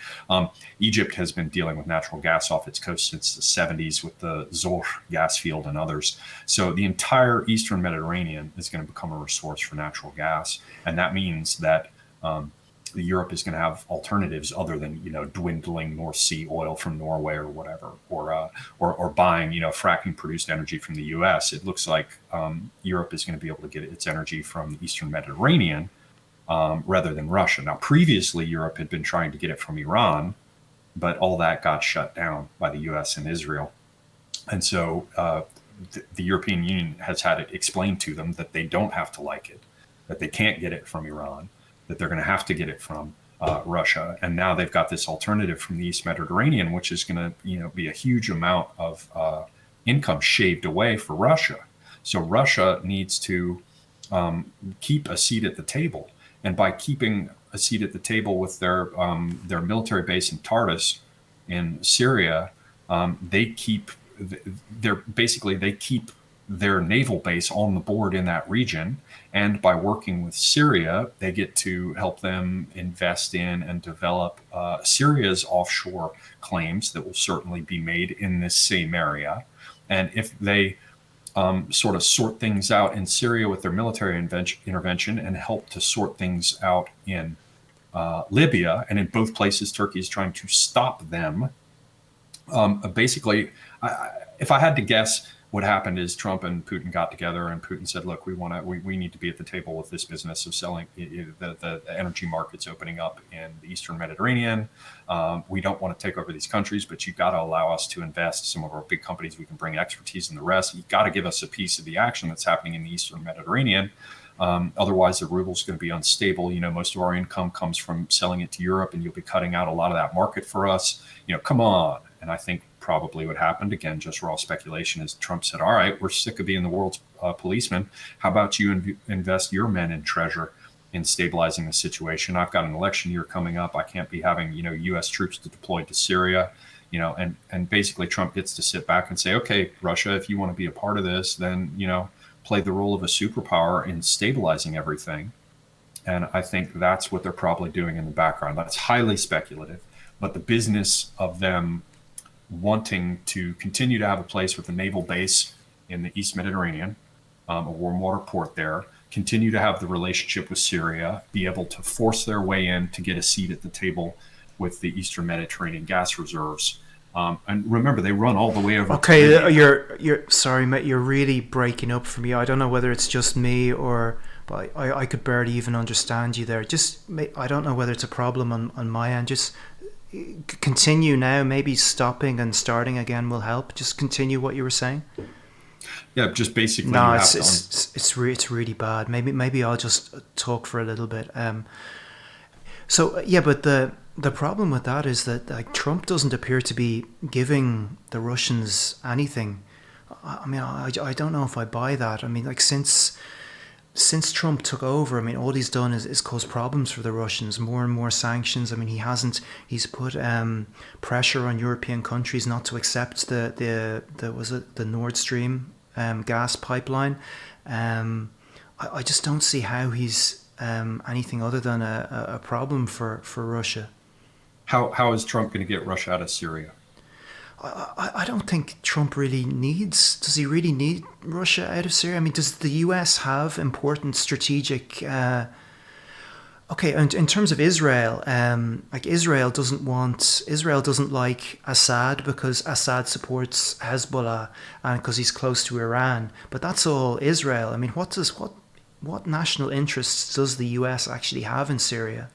Speaker 2: Egypt has been dealing with natural gas off its coast since the 70s with the Zohr gas field and others. So the entire Eastern Mediterranean is going to become a resource for natural gas, and that means that Europe is going to have alternatives other than dwindling North Sea oil from Norway or whatever, or buying fracking produced energy from the U.S. It looks like Europe is going to be able to get its energy from the Eastern Mediterranean rather than Russia. Now, previously Europe had been trying to get it from Iran, but all that got shut down by the U.S. and Israel, and so the European Union has had it explained to them that they don't have to like it, that they can't get it from Iran, that they're going to have to get it from Russia. And now they've got this alternative from the East Mediterranean, which is going to be a huge amount of income shaved away for Russia. So Russia needs to keep a seat at the table. And by keeping a seat at the table with their military base in Tartus in Syria, they keep their naval base on the board in that region. And by working with Syria, they get to help them invest in and develop Syria's offshore claims that will certainly be made in this same area. And if they sort of sort things out in Syria with their military intervention and help to sort things out in Libya, and in both places, Turkey is trying to stop them. Basically, if I had to guess, what happened is Trump and Putin got together, and Putin said, "Look, we need to be at the table with this business of selling the energy markets opening up in the Eastern Mediterranean. We don't want to take over these countries, but you've got to allow us to invest. Some of our big companies, we can bring expertise in the rest. You've got to give us a piece of the action that's happening in the Eastern Mediterranean. Otherwise, the ruble is going to be unstable. Most of our income comes from selling it to Europe, and you'll be cutting out a lot of that market for us. Come on." And I think probably what happened, again, just raw speculation, is Trump said, "All right, we're sick of being the world's policeman. How about you invest your men in treasure in stabilizing the situation? I've got an election year coming up. I can't be having, U.S. troops deployed to Syria." And basically Trump gets to sit back and say, "Okay, Russia, if you want to be a part of this, then, play the role of a superpower in stabilizing everything." And I think that's what they're probably doing in the background. That's highly speculative, but the business of them wanting to continue to have a place with a naval base in the East Mediterranean, a warm water port there, continue to have the relationship with Syria, be able to force their way in to get a seat at the table with the Eastern Mediterranean gas reserves. And remember, they run all the way over to
Speaker 1: Okay,
Speaker 2: Libya.
Speaker 1: you're sorry, mate. You're really breaking up for me. I don't know whether it's just me or, but I could barely even understand you there. I don't know whether it's a problem on my end. Just continue now. Maybe stopping and starting again will help. Just continue what you were saying.
Speaker 2: Yeah, just basically
Speaker 1: No,
Speaker 2: you have
Speaker 1: it's
Speaker 2: to.
Speaker 1: it's really bad. Maybe I'll just talk for a little bit. So yeah, but the problem with that is that like Trump doesn't appear to be giving the Russians anything. I mean, I don't know if I buy that. I mean, like since Trump took over, I mean, all he's done is cause problems for the Russians. More and more sanctions. I mean, he's put pressure on European countries not to accept the was it the Nord Stream gas pipeline. I just don't see how he's anything other than a problem for Russia.
Speaker 2: How is Trump going to get Russia out of Syria?
Speaker 1: I don't think Trump really needs. Does he really need Russia out of Syria? I mean, does the US have important strategic? Okay, and in terms of Israel, like Israel doesn't like Assad because Assad supports Hezbollah and because he's close to Iran. But that's all Israel. I mean, what national interests does the US actually have in Syria?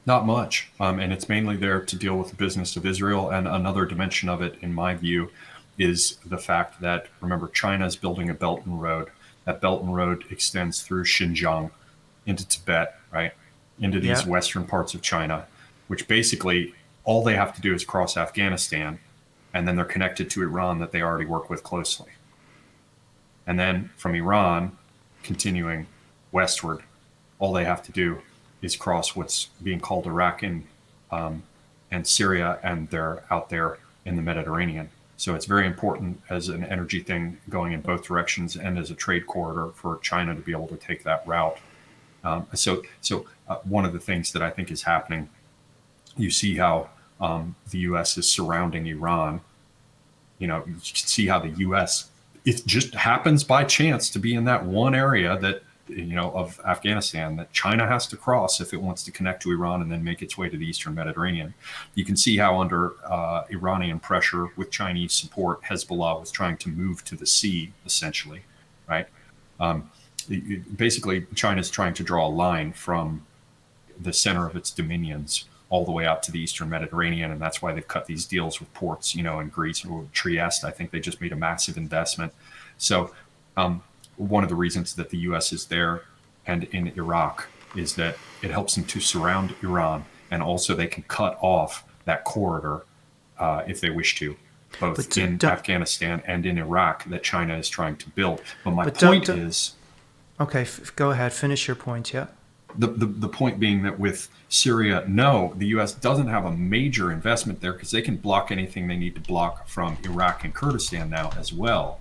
Speaker 2: Not much. And it's mainly there to deal with the business of Israel. And another dimension of it, in my view, is the fact that, remember, China is building a Belt and Road. That Belt and Road extends through Xinjiang into Tibet, right? Into these
Speaker 1: Yeah.
Speaker 2: western parts of China, which basically all they have to do is cross Afghanistan, and then they're connected to Iran that they already work with closely. And then from Iran, continuing westward, all they have to do is cross what's being called Iraq and Syria, and they're out there in the Mediterranean. So it's very important as an energy thing going in both directions and as a trade corridor for China to be able to take that route. So one of the things that I think is happening, you see how the U.S. is surrounding Iran. You know, you can see how the U.S. it just happens by chance to be in that one area that of Afghanistan that China has to cross if it wants to connect to Iran and then make its way to the Eastern Mediterranean. You can see how under Iranian pressure with Chinese support, Hezbollah was trying to move to the sea, essentially, right? Basically, China's trying to draw a line from the center of its dominions all the way out to the Eastern Mediterranean, and that's why they've cut these deals with ports, in Greece or Trieste. I think they just made a massive investment. So one of the reasons that the U.S. is there and in Iraq is that it helps them to surround Iran, and also they can cut off that corridor if they wish to, both in Afghanistan and in Iraq that China is trying to build. But my point is...
Speaker 1: Okay, go ahead. Finish your point, yeah.
Speaker 2: The point being that with Syria, no, the U.S. doesn't have a major investment there because they can block anything they need to block from Iraq and Kurdistan now as well.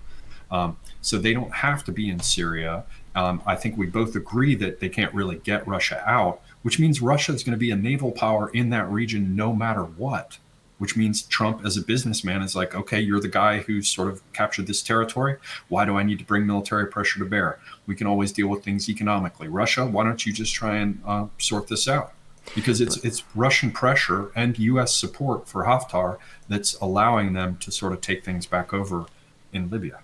Speaker 2: So they don't have to be in Syria. I think we both agree that they can't really get Russia out, which means Russia is going to be a naval power in that region no matter what, which means Trump as a businessman is like, okay, you're the guy who sort of captured this territory. Why do I need to bring military pressure to bear? We can always deal with things economically. Russia, why don't you just try and sort this out? Because it's Russian pressure and U.S. support for Haftar that's allowing them to sort of take things back over in Libya.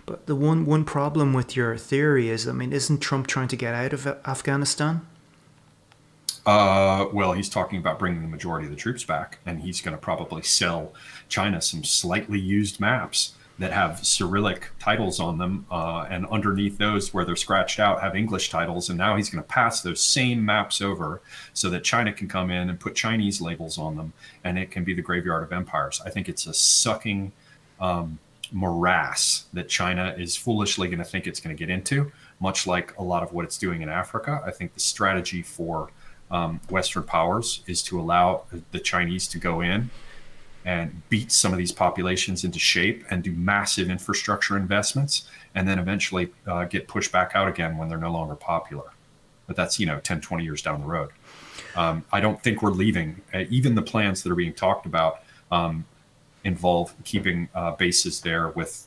Speaker 1: But the one problem with your theory is, I mean, isn't Trump trying to get out of Afghanistan?
Speaker 2: Well, he's talking about bringing the majority of the troops back, and he's going to probably sell China some slightly used maps that have Cyrillic titles on them, and underneath those where they're scratched out have English titles. And now he's going to pass those same maps over so that China can come in and put Chinese labels on them, and it can be the graveyard of empires. I think it's a sucking morass that China is foolishly going to think it's going to get into, much like a lot of what it's doing in Africa. I think the strategy for Western powers is to allow the Chinese to go in and beat some of these populations into shape and do massive infrastructure investments, and then eventually get pushed back out again when they're no longer popular. But that's 10, 20 years down the road. I don't think we're leaving. Even the plans that are being talked about involve keeping bases there with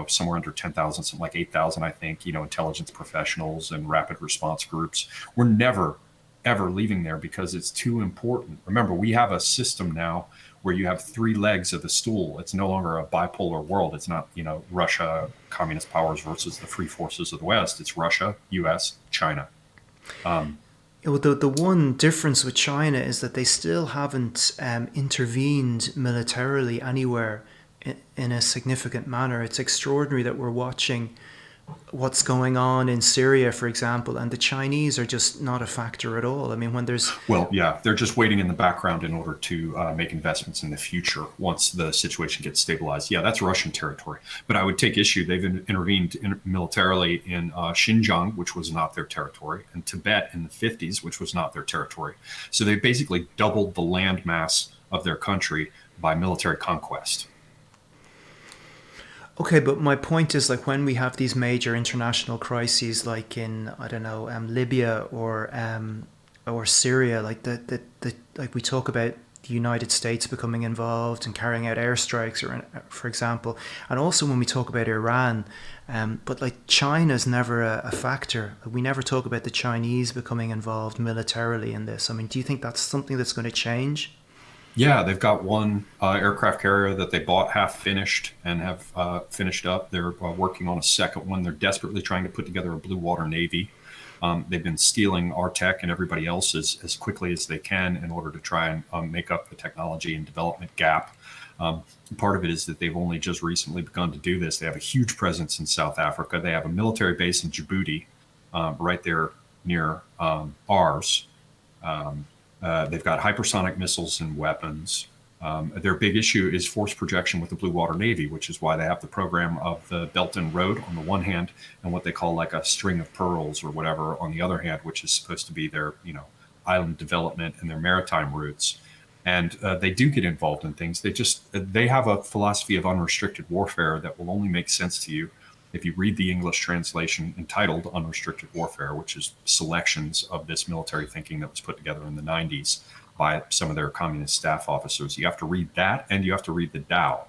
Speaker 2: somewhere under 10,000, something like 8,000, I think, intelligence professionals and rapid response groups. We're never ever leaving there because it's too important. Remember, we have a system now where you have three legs of the stool. It's no longer a bipolar world. It's not, Russia, communist powers versus the free forces of the West. It's Russia, US, China. Um,
Speaker 1: Well, the one difference with China is that they still haven't intervened militarily anywhere in a significant manner. It's extraordinary that we're watching what's going on in Syria, for example, and the Chinese are just not a factor at all. I mean, when there's
Speaker 2: well, yeah, they're just waiting in the background in order to make investments in the future once the situation gets stabilized. Yeah, that's Russian territory. But I would take issue. They've intervened militarily in Xinjiang, which was not their territory, and Tibet in the 50s, which was not their territory. So they basically doubled the land mass of their country by military conquest.
Speaker 1: Okay, but my point is like when we have these major international crises, like in I don't know Libya or Syria, like the like we talk about the United States becoming involved and carrying out airstrikes, or for example, and also when we talk about Iran, but like China's never a factor. We never talk about the Chinese becoming involved militarily in this. I mean, do you think that's something that's going to change?
Speaker 2: Yeah, they've got one aircraft carrier that they bought half finished and have finished up. They're working on a second one. They're desperately trying to put together a blue water navy. They've been stealing our tech and everybody else's as quickly as they can in order to try and make up the technology and development gap. Part of it is that they've only just recently begun to do this. They have a huge presence in South Africa. They have a military base in Djibouti, right there near ours. They've got hypersonic missiles and weapons. Their big issue is force projection with the Blue Water Navy, which is why they have the program of the Belt and Road on the one hand, and what they call like a string of pearls or whatever on the other hand, which is supposed to be their, island development and their maritime routes. And they do get involved in things. They have a philosophy of unrestricted warfare that will only make sense to you if you read the English translation entitled Unrestricted Warfare, which is selections of this military thinking that was put together in the 90s by some of their communist staff officers. You have to read that, and you have to read the Tao,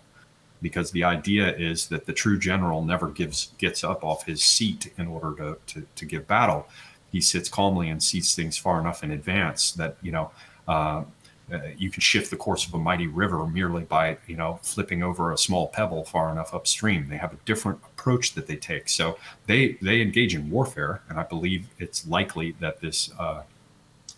Speaker 2: because the idea is that the true general never gets up off his seat in order to give battle. He sits calmly and sees things far enough in advance that, you can shift the course of a mighty river merely by, flipping over a small pebble far enough upstream. They have a different approach that they take. So they engage in warfare, and I believe it's likely that this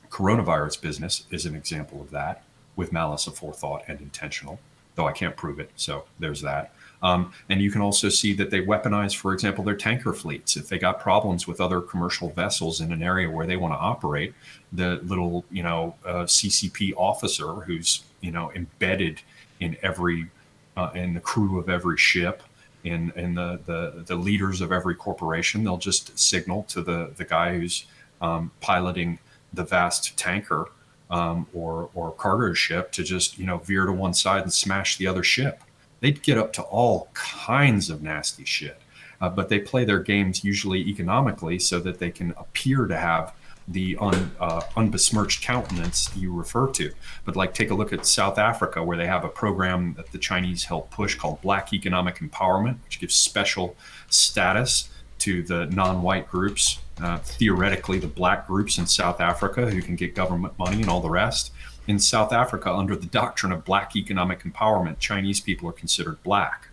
Speaker 2: coronavirus business is an example of that, with malice aforethought and intentional, though I can't prove it. So there's that. And you can also see that they weaponize, for example, their tanker fleets. If they got problems with other commercial vessels in an area where they want to operate, the little, CCP officer who's, embedded in in the crew of every ship, in the leaders of every corporation, they'll just signal to the guy who's piloting the vast tanker or cargo ship to just, veer to one side and smash the other ship. They'd get up to all kinds of nasty shit, but they play their games usually economically so that they can appear to have the unbesmirched countenance you refer to. But like, take a look at South Africa, where they have a program that the Chinese helped push called Black Economic Empowerment, which gives special status to the non-white groups, theoretically the black groups in South Africa who can get government money and all the rest. In South Africa, under the doctrine of Black economic empowerment, Chinese people are considered black.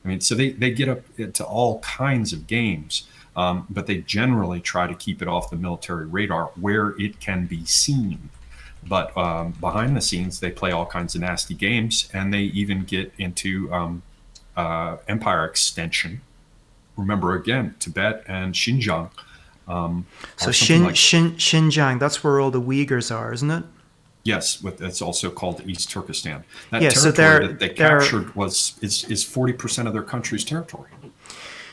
Speaker 2: I mean, so they get up into all kinds of games, but they generally try to keep it off the military radar where it can be seen. But behind the scenes, they play all kinds of nasty games, and they even get into empire extension. Remember, again, Tibet and Xinjiang.
Speaker 1: So Xinjiang, that's where all the Uyghurs are, isn't it?
Speaker 2: Yes, it's also called East Turkestan. That
Speaker 1: Yeah, so
Speaker 2: territory that they captured is 40% of their country's territory.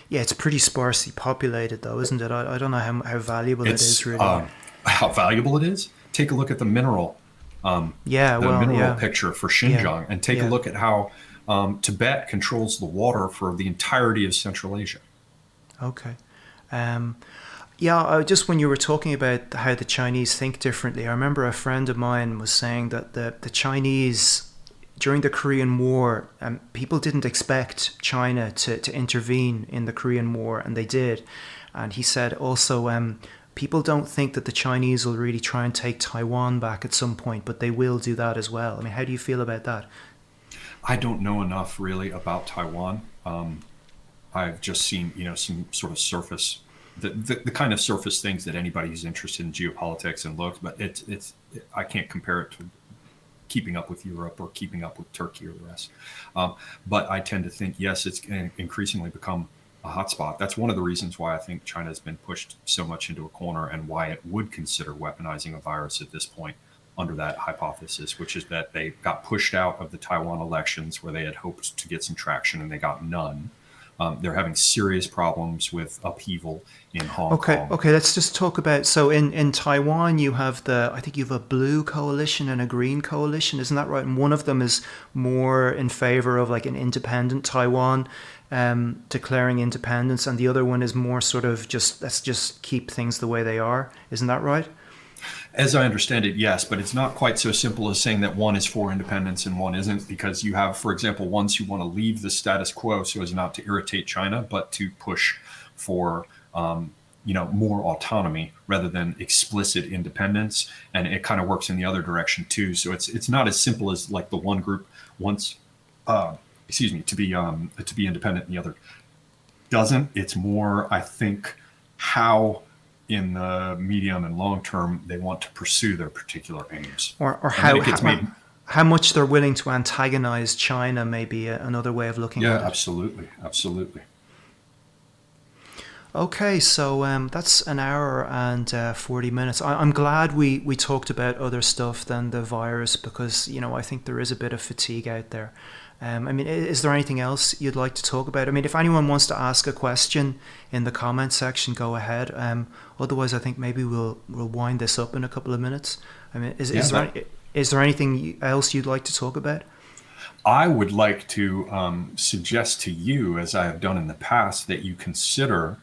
Speaker 1: Yeah, it's pretty sparsely populated, though, isn't it? I don't know how valuable it is, really.
Speaker 2: How valuable it is? Take a look at the mineral, picture for Xinjiang, and take a look at how Tibet controls the water for the entirety of Central Asia.
Speaker 1: Okay. Just when you were talking about how the Chinese think differently, I remember a friend of mine was saying that the Chinese, during the Korean War, people didn't expect China to intervene in the Korean War, and they did. And he said also people don't think that the Chinese will really try and take Taiwan back at some point, but they will do that as well. I mean, how do you feel about that?
Speaker 2: I don't know enough really about Taiwan. I've just seen, some sort of surface, the kind of surface things that anybody who's interested in geopolitics and looks, but I can't compare it to keeping up with Europe or keeping up with Turkey or the rest. But I tend to think, yes, it's increasingly become a hotspot. That's one of the reasons why I think China has been pushed so much into a corner and why it would consider weaponizing a virus at this point under that hypothesis, which is that they got pushed out of the Taiwan elections where they had hoped to get some traction and they got none. They're having serious problems with upheaval in Hong Kong.
Speaker 1: Okay, let's just talk about, so in Taiwan you have I think you have a blue coalition and a green coalition, isn't that right? And one of them is more in favor of like an independent Taiwan, declaring independence, and the other one is more sort of let's just keep things the way they are. Isn't that right?
Speaker 2: As I understand it, yes, but it's not quite so simple as saying that one is for independence and one isn't, because you have, for example, ones who want to leave the status quo so as not to irritate China, but to push for more autonomy rather than explicit independence, and it kind of works in the other direction too. So it's not as simple as like the one group wants, to be independent and the other doesn't. It's more, I think, how in the medium and long term they want to pursue their particular aims,
Speaker 1: or how much they're willing to antagonize China may be another way of looking at it.
Speaker 2: Yeah, absolutely.
Speaker 1: Okay, so that's an hour and 40 minutes. I'm glad we talked about other stuff than the virus, because I think there is a bit of fatigue out there. I mean, is there anything else you'd like to talk about? I mean, if anyone wants to ask a question in the comment section, go ahead. Otherwise, I think maybe we'll wind this up in a couple of minutes. I mean, is there anything else you'd like to talk about?
Speaker 2: I would like to suggest to you, as I have done in the past, that you consider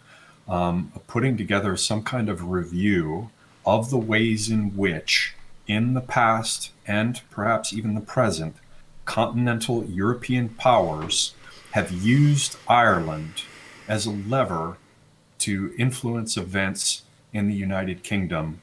Speaker 2: putting together some kind of review of the ways in which, in the past and perhaps even the present, continental European powers have used Ireland as a lever to influence events in the United Kingdom,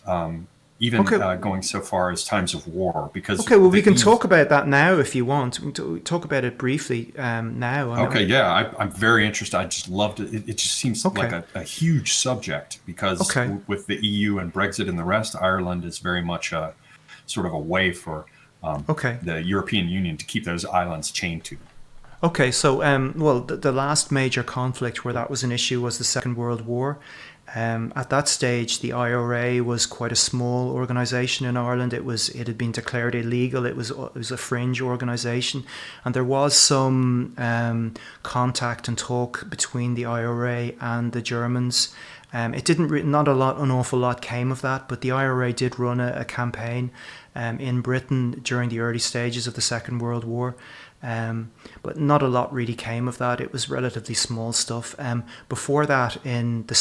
Speaker 2: going so far as times of war. Because
Speaker 1: we can talk about that now if you want. We can talk about it briefly now.
Speaker 2: I'm very interested. I just loved it. It just seems like a huge subject, because with the EU and Brexit and the rest, Ireland is very much a sort of a way for the European Union to keep those islands chained to them.
Speaker 1: Okay, so the last major conflict where that was an issue was the Second World War. At that stage, the IRA was quite a small organization in Ireland. It had been declared illegal. It was a fringe organization, and there was some contact and talk between the IRA and the Germans. It didn't not an awful lot came of that, but the IRA did run a campaign in Britain during the early stages of the Second World War. But not a lot really came of that. It was relatively small stuff. Before that, in the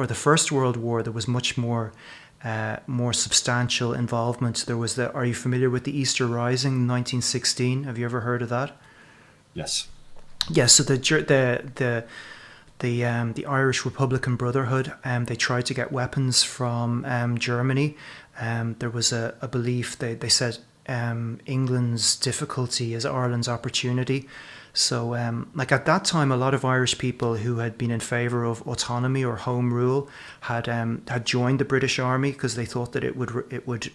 Speaker 1: the First World War, there was much more substantial involvement. There was are you familiar with the Easter Rising in 1916? Have you ever heard of that?
Speaker 2: Yes.
Speaker 1: Yes. So the Irish Republican Brotherhood, they tried to get weapons from Germany. There was a belief, they said, England's difficulty is Ireland's opportunity. So at that time, a lot of Irish people who had been in favour of autonomy or home rule had joined the British Army, because they thought that it would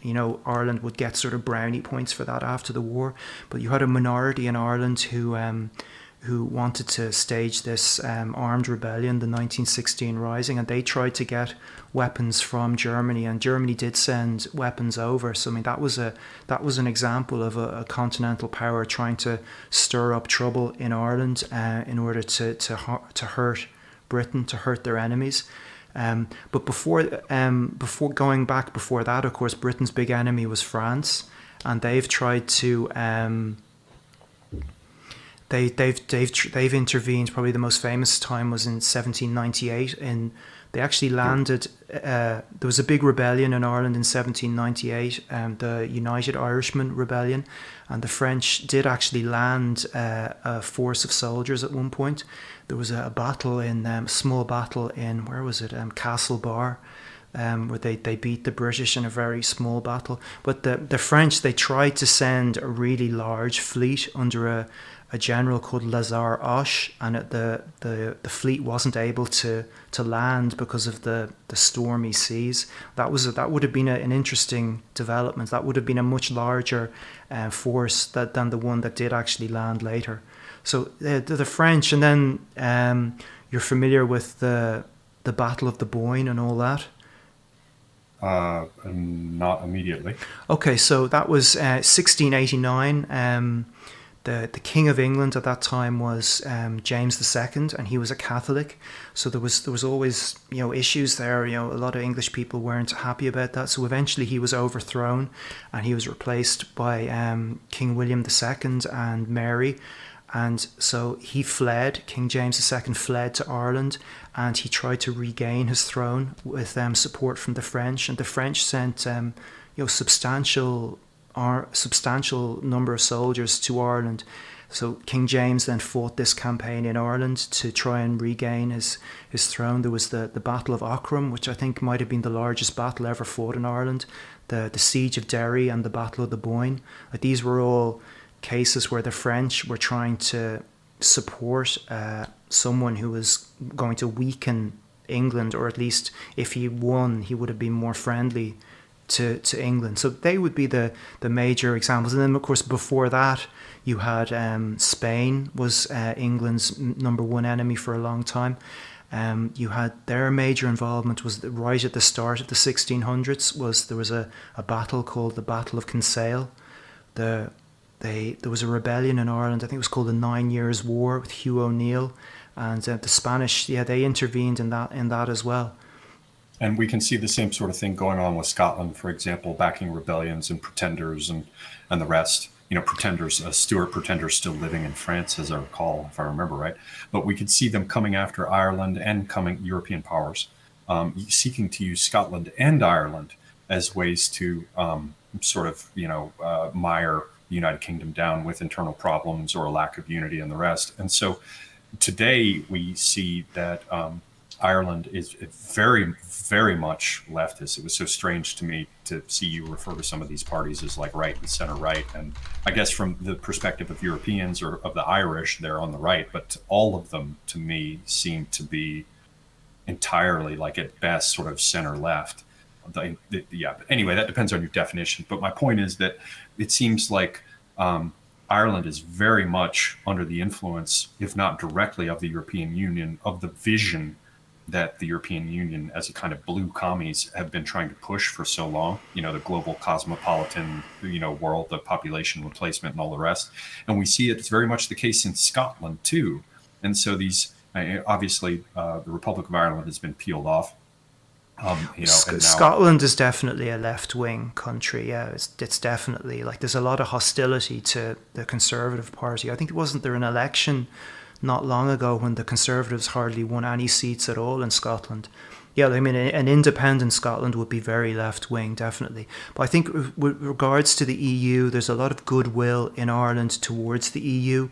Speaker 1: Ireland would get sort of brownie points for that after the war. But you had a minority in Ireland who wanted to stage this armed rebellion, the 1916 Rising, and they tried to get weapons from Germany, and Germany did send weapons over. So I mean, that was an example of a continental power trying to stir up trouble in Ireland in order to hurt Britain, to hurt their enemies. But before going back before that, of course, Britain's big enemy was France, and they've tried to they've intervened. Probably the most famous time was in 1798. And they actually landed. There was a big rebellion in Ireland in 1798, the United Irishmen Rebellion, and the French did actually land a force of soldiers at one point. There was a battle a small battle in, where was it? Castlebar. Where they beat the British in a very small battle. But the French, they tried to send a really large fleet under a general called Lazare Hoche, and the fleet wasn't able to land because of the stormy seas. That would have been an interesting development. That would have been a much larger force than the one that did actually land later. So the French, and then you're familiar with the Battle of the Boyne and all that.
Speaker 2: Not immediately.
Speaker 1: Okay, so that was 1689. The King of England at that time was James II, and he was a Catholic. So there was always issues there. A lot of English people weren't happy about that. So eventually he was overthrown, and he was replaced by King William II and Mary. And so he fled. King James II fled to Ireland, and he tried to regain his throne with support from the French. And the French sent substantial number of soldiers to Ireland. So King James then fought this campaign in Ireland to try and regain his throne. There was the Battle of Aughrim, which I think might have been the largest battle ever fought in Ireland. The Siege of Derry and the Battle of the Boyne. These were all cases where the French were trying to support someone who was going to weaken England, or at least if he won, he would have been more friendly to England. So they would be the major examples. And then, of course, before that, you had Spain was England's number one enemy for a long time. You had their major involvement was right at the start of the 1600s. There was a battle called the Battle of Kinsale. There was a rebellion in Ireland. I think it was called the 9 Years' War with Hugh O'Neill, and the Spanish. Yeah, they intervened in that as well.
Speaker 2: And we can see the same sort of thing going on with Scotland, for example, backing rebellions and pretenders and the rest. Pretenders, Stuart pretenders still living in France, as I recall, if I remember right. But we could see them coming after Ireland and coming European powers, seeking to use Scotland and Ireland as ways to mire the United Kingdom down with internal problems or a lack of unity and the rest. And so today we see that Ireland is very, very much leftist. It was so strange to me to see you refer to some of these parties as like right and center right. And I guess from the perspective of Europeans or of the Irish, they're on the right, but all of them to me seem to be entirely, like at best, sort of center left. But anyway, that depends on your definition. But my point is that it seems like Ireland is very much under the influence, if not directly, of the European Union, of the vision that the European Union as a kind of blue commies have been trying to push for so long, the global cosmopolitan, world, the population replacement and all the rest. And we see it's very much the case in Scotland too. And so these, obviously, the Republic of Ireland has been peeled off.
Speaker 1: Scotland is definitely a left-wing country. Yeah, it's definitely there's a lot of hostility to the Conservative Party. I think wasn't there an election not long ago when the Conservatives hardly won any seats at all in Scotland. Yeah, I mean, an independent Scotland would be very left-wing, definitely. But I think with regards to the EU, there's a lot of goodwill in Ireland towards the EU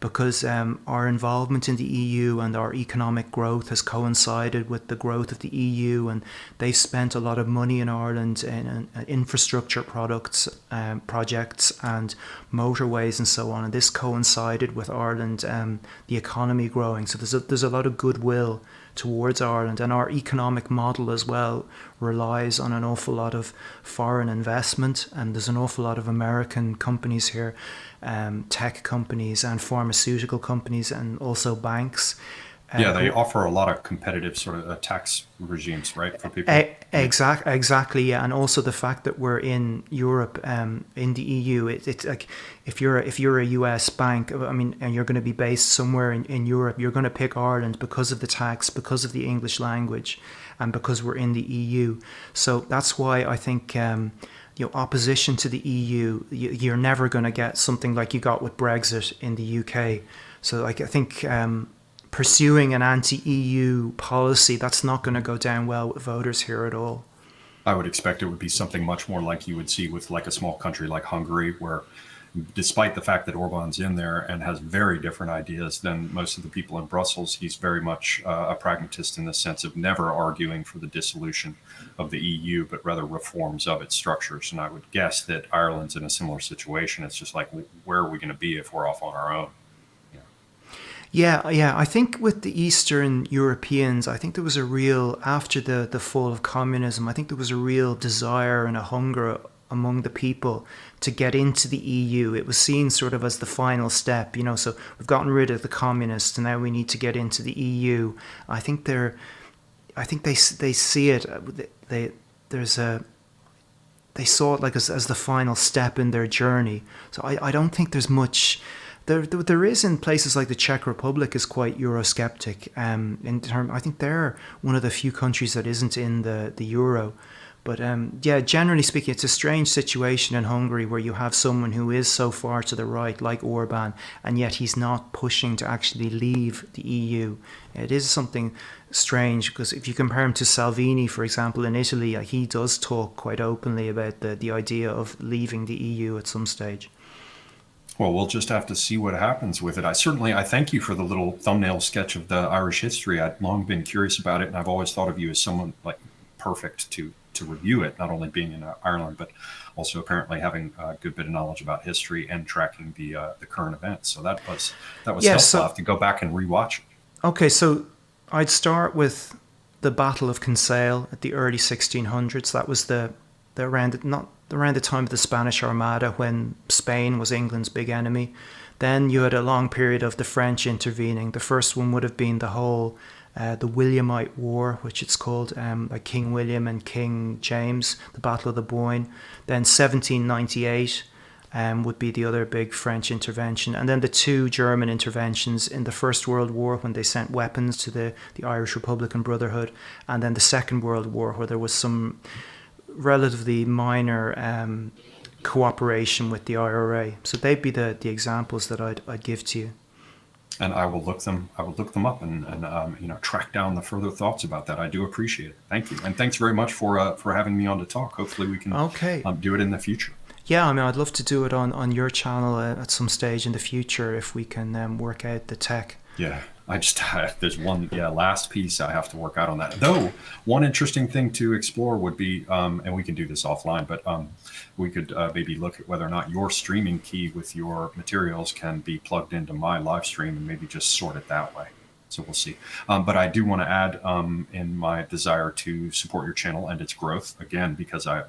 Speaker 1: because our involvement in the EU and our economic growth has coincided with the growth of the EU, and they've spent a lot of money in Ireland in infrastructure projects and motorways and so on, and this coincided with Ireland, the economy growing. So there's a lot of goodwill towards Ireland, and our economic model as well relies on an awful lot of foreign investment, and there's an awful lot of American companies here, tech companies and pharmaceutical companies, and also banks.
Speaker 2: They offer a lot of competitive sort of tax regimes, right, for people.
Speaker 1: Exactly, yeah, and also the fact that we're in Europe, in the EU. It's like if you're a US bank, I mean, and you're going to be based somewhere in Europe, you're going to pick Ireland because of the tax, because of the English language, and because we're in the EU. So that's why I think opposition to the EU, you're never going to get something like you got with Brexit in the UK. So like I think pursuing an anti-EU policy, that's not going to go down well with voters here at all.
Speaker 2: I would expect it would be something much more like you would see with like a small country like Hungary, where despite the fact that Orban's in there and has very different ideas than most of the people in Brussels, he's very much a pragmatist in the sense of never arguing for the dissolution of the EU, but rather reforms of its structures. And I would guess that Ireland's in a similar situation. It's just like, where are we going to be if we're off on our own?
Speaker 1: Yeah. I think with the Eastern Europeans, I think there was a real, after the fall of communism, I think there was a real desire and a hunger among the people to get into the EU. It was seen sort of as the final step, so we've gotten rid of the communists and now we need to get into the EU. I think they see it, they saw it like as the final step in their journey. So I don't think there's much. There is in places like the Czech Republic is quite Eurosceptic. I think they're one of the few countries that isn't in the euro. But generally speaking, it's a strange situation in Hungary where you have someone who is so far to the right, like Orban, and yet he's not pushing to actually leave the EU. It is something strange because if you compare him to Salvini, for example, in Italy, he does talk quite openly about the idea of leaving the EU at some stage.
Speaker 2: Well, we'll just have to see what happens with it. I thank you for the little thumbnail sketch of the Irish history. I'd long been curious about it, and I've always thought of you as someone like perfect to review it, not only being in Ireland, but also apparently having a good bit of knowledge about history and tracking the current events. So that was helpful. I'll have to go back and rewatch it.
Speaker 1: Okay, so I'd start with the Battle of Kinsale at the early 1600s. That was around the time of the Spanish Armada, when Spain was England's big enemy. Then you had a long period of the French intervening. The first one would have been the Williamite War, which it's called, like King William and King James, the Battle of the Boyne. Then 1798 would be the other big French intervention. And then the two German interventions in the First World War, when they sent weapons to the Irish Republican Brotherhood. And then the Second World War, where there was some relatively minor cooperation with the IRA. So they'd be the examples that I'd give to you.
Speaker 2: And I will look them up and track down the further thoughts about that. I do appreciate it. Thank you, and thanks very much for having me on to talk. Hopefully we can do it in the future.
Speaker 1: Yeah, I'd love to do it on your channel at some stage in the future if we can work out the tech.
Speaker 2: Yeah, there's one last piece I have to work out on that. Though one interesting thing to explore would be, and we can do this offline, but we could maybe look at whether or not your streaming key with your materials can be plugged into my live stream and maybe just sort it that way. So we'll see. But I do want to add in my desire to support your channel and its growth, again, because I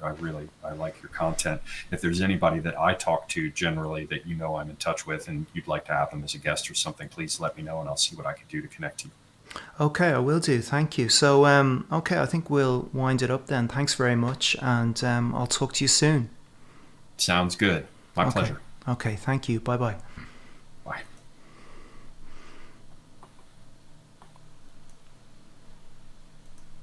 Speaker 2: like your content. If there's anybody that I talk to generally that I'm in touch with and you'd like to have them as a guest or something, please let me know and I'll see what I can do to connect you.
Speaker 1: Okay, I will do. Thank you. So, I think we'll wind it up then. Thanks very much. And I'll talk to you soon.
Speaker 2: Sounds good. My pleasure.
Speaker 1: Okay, thank you. Bye-bye.
Speaker 2: Bye.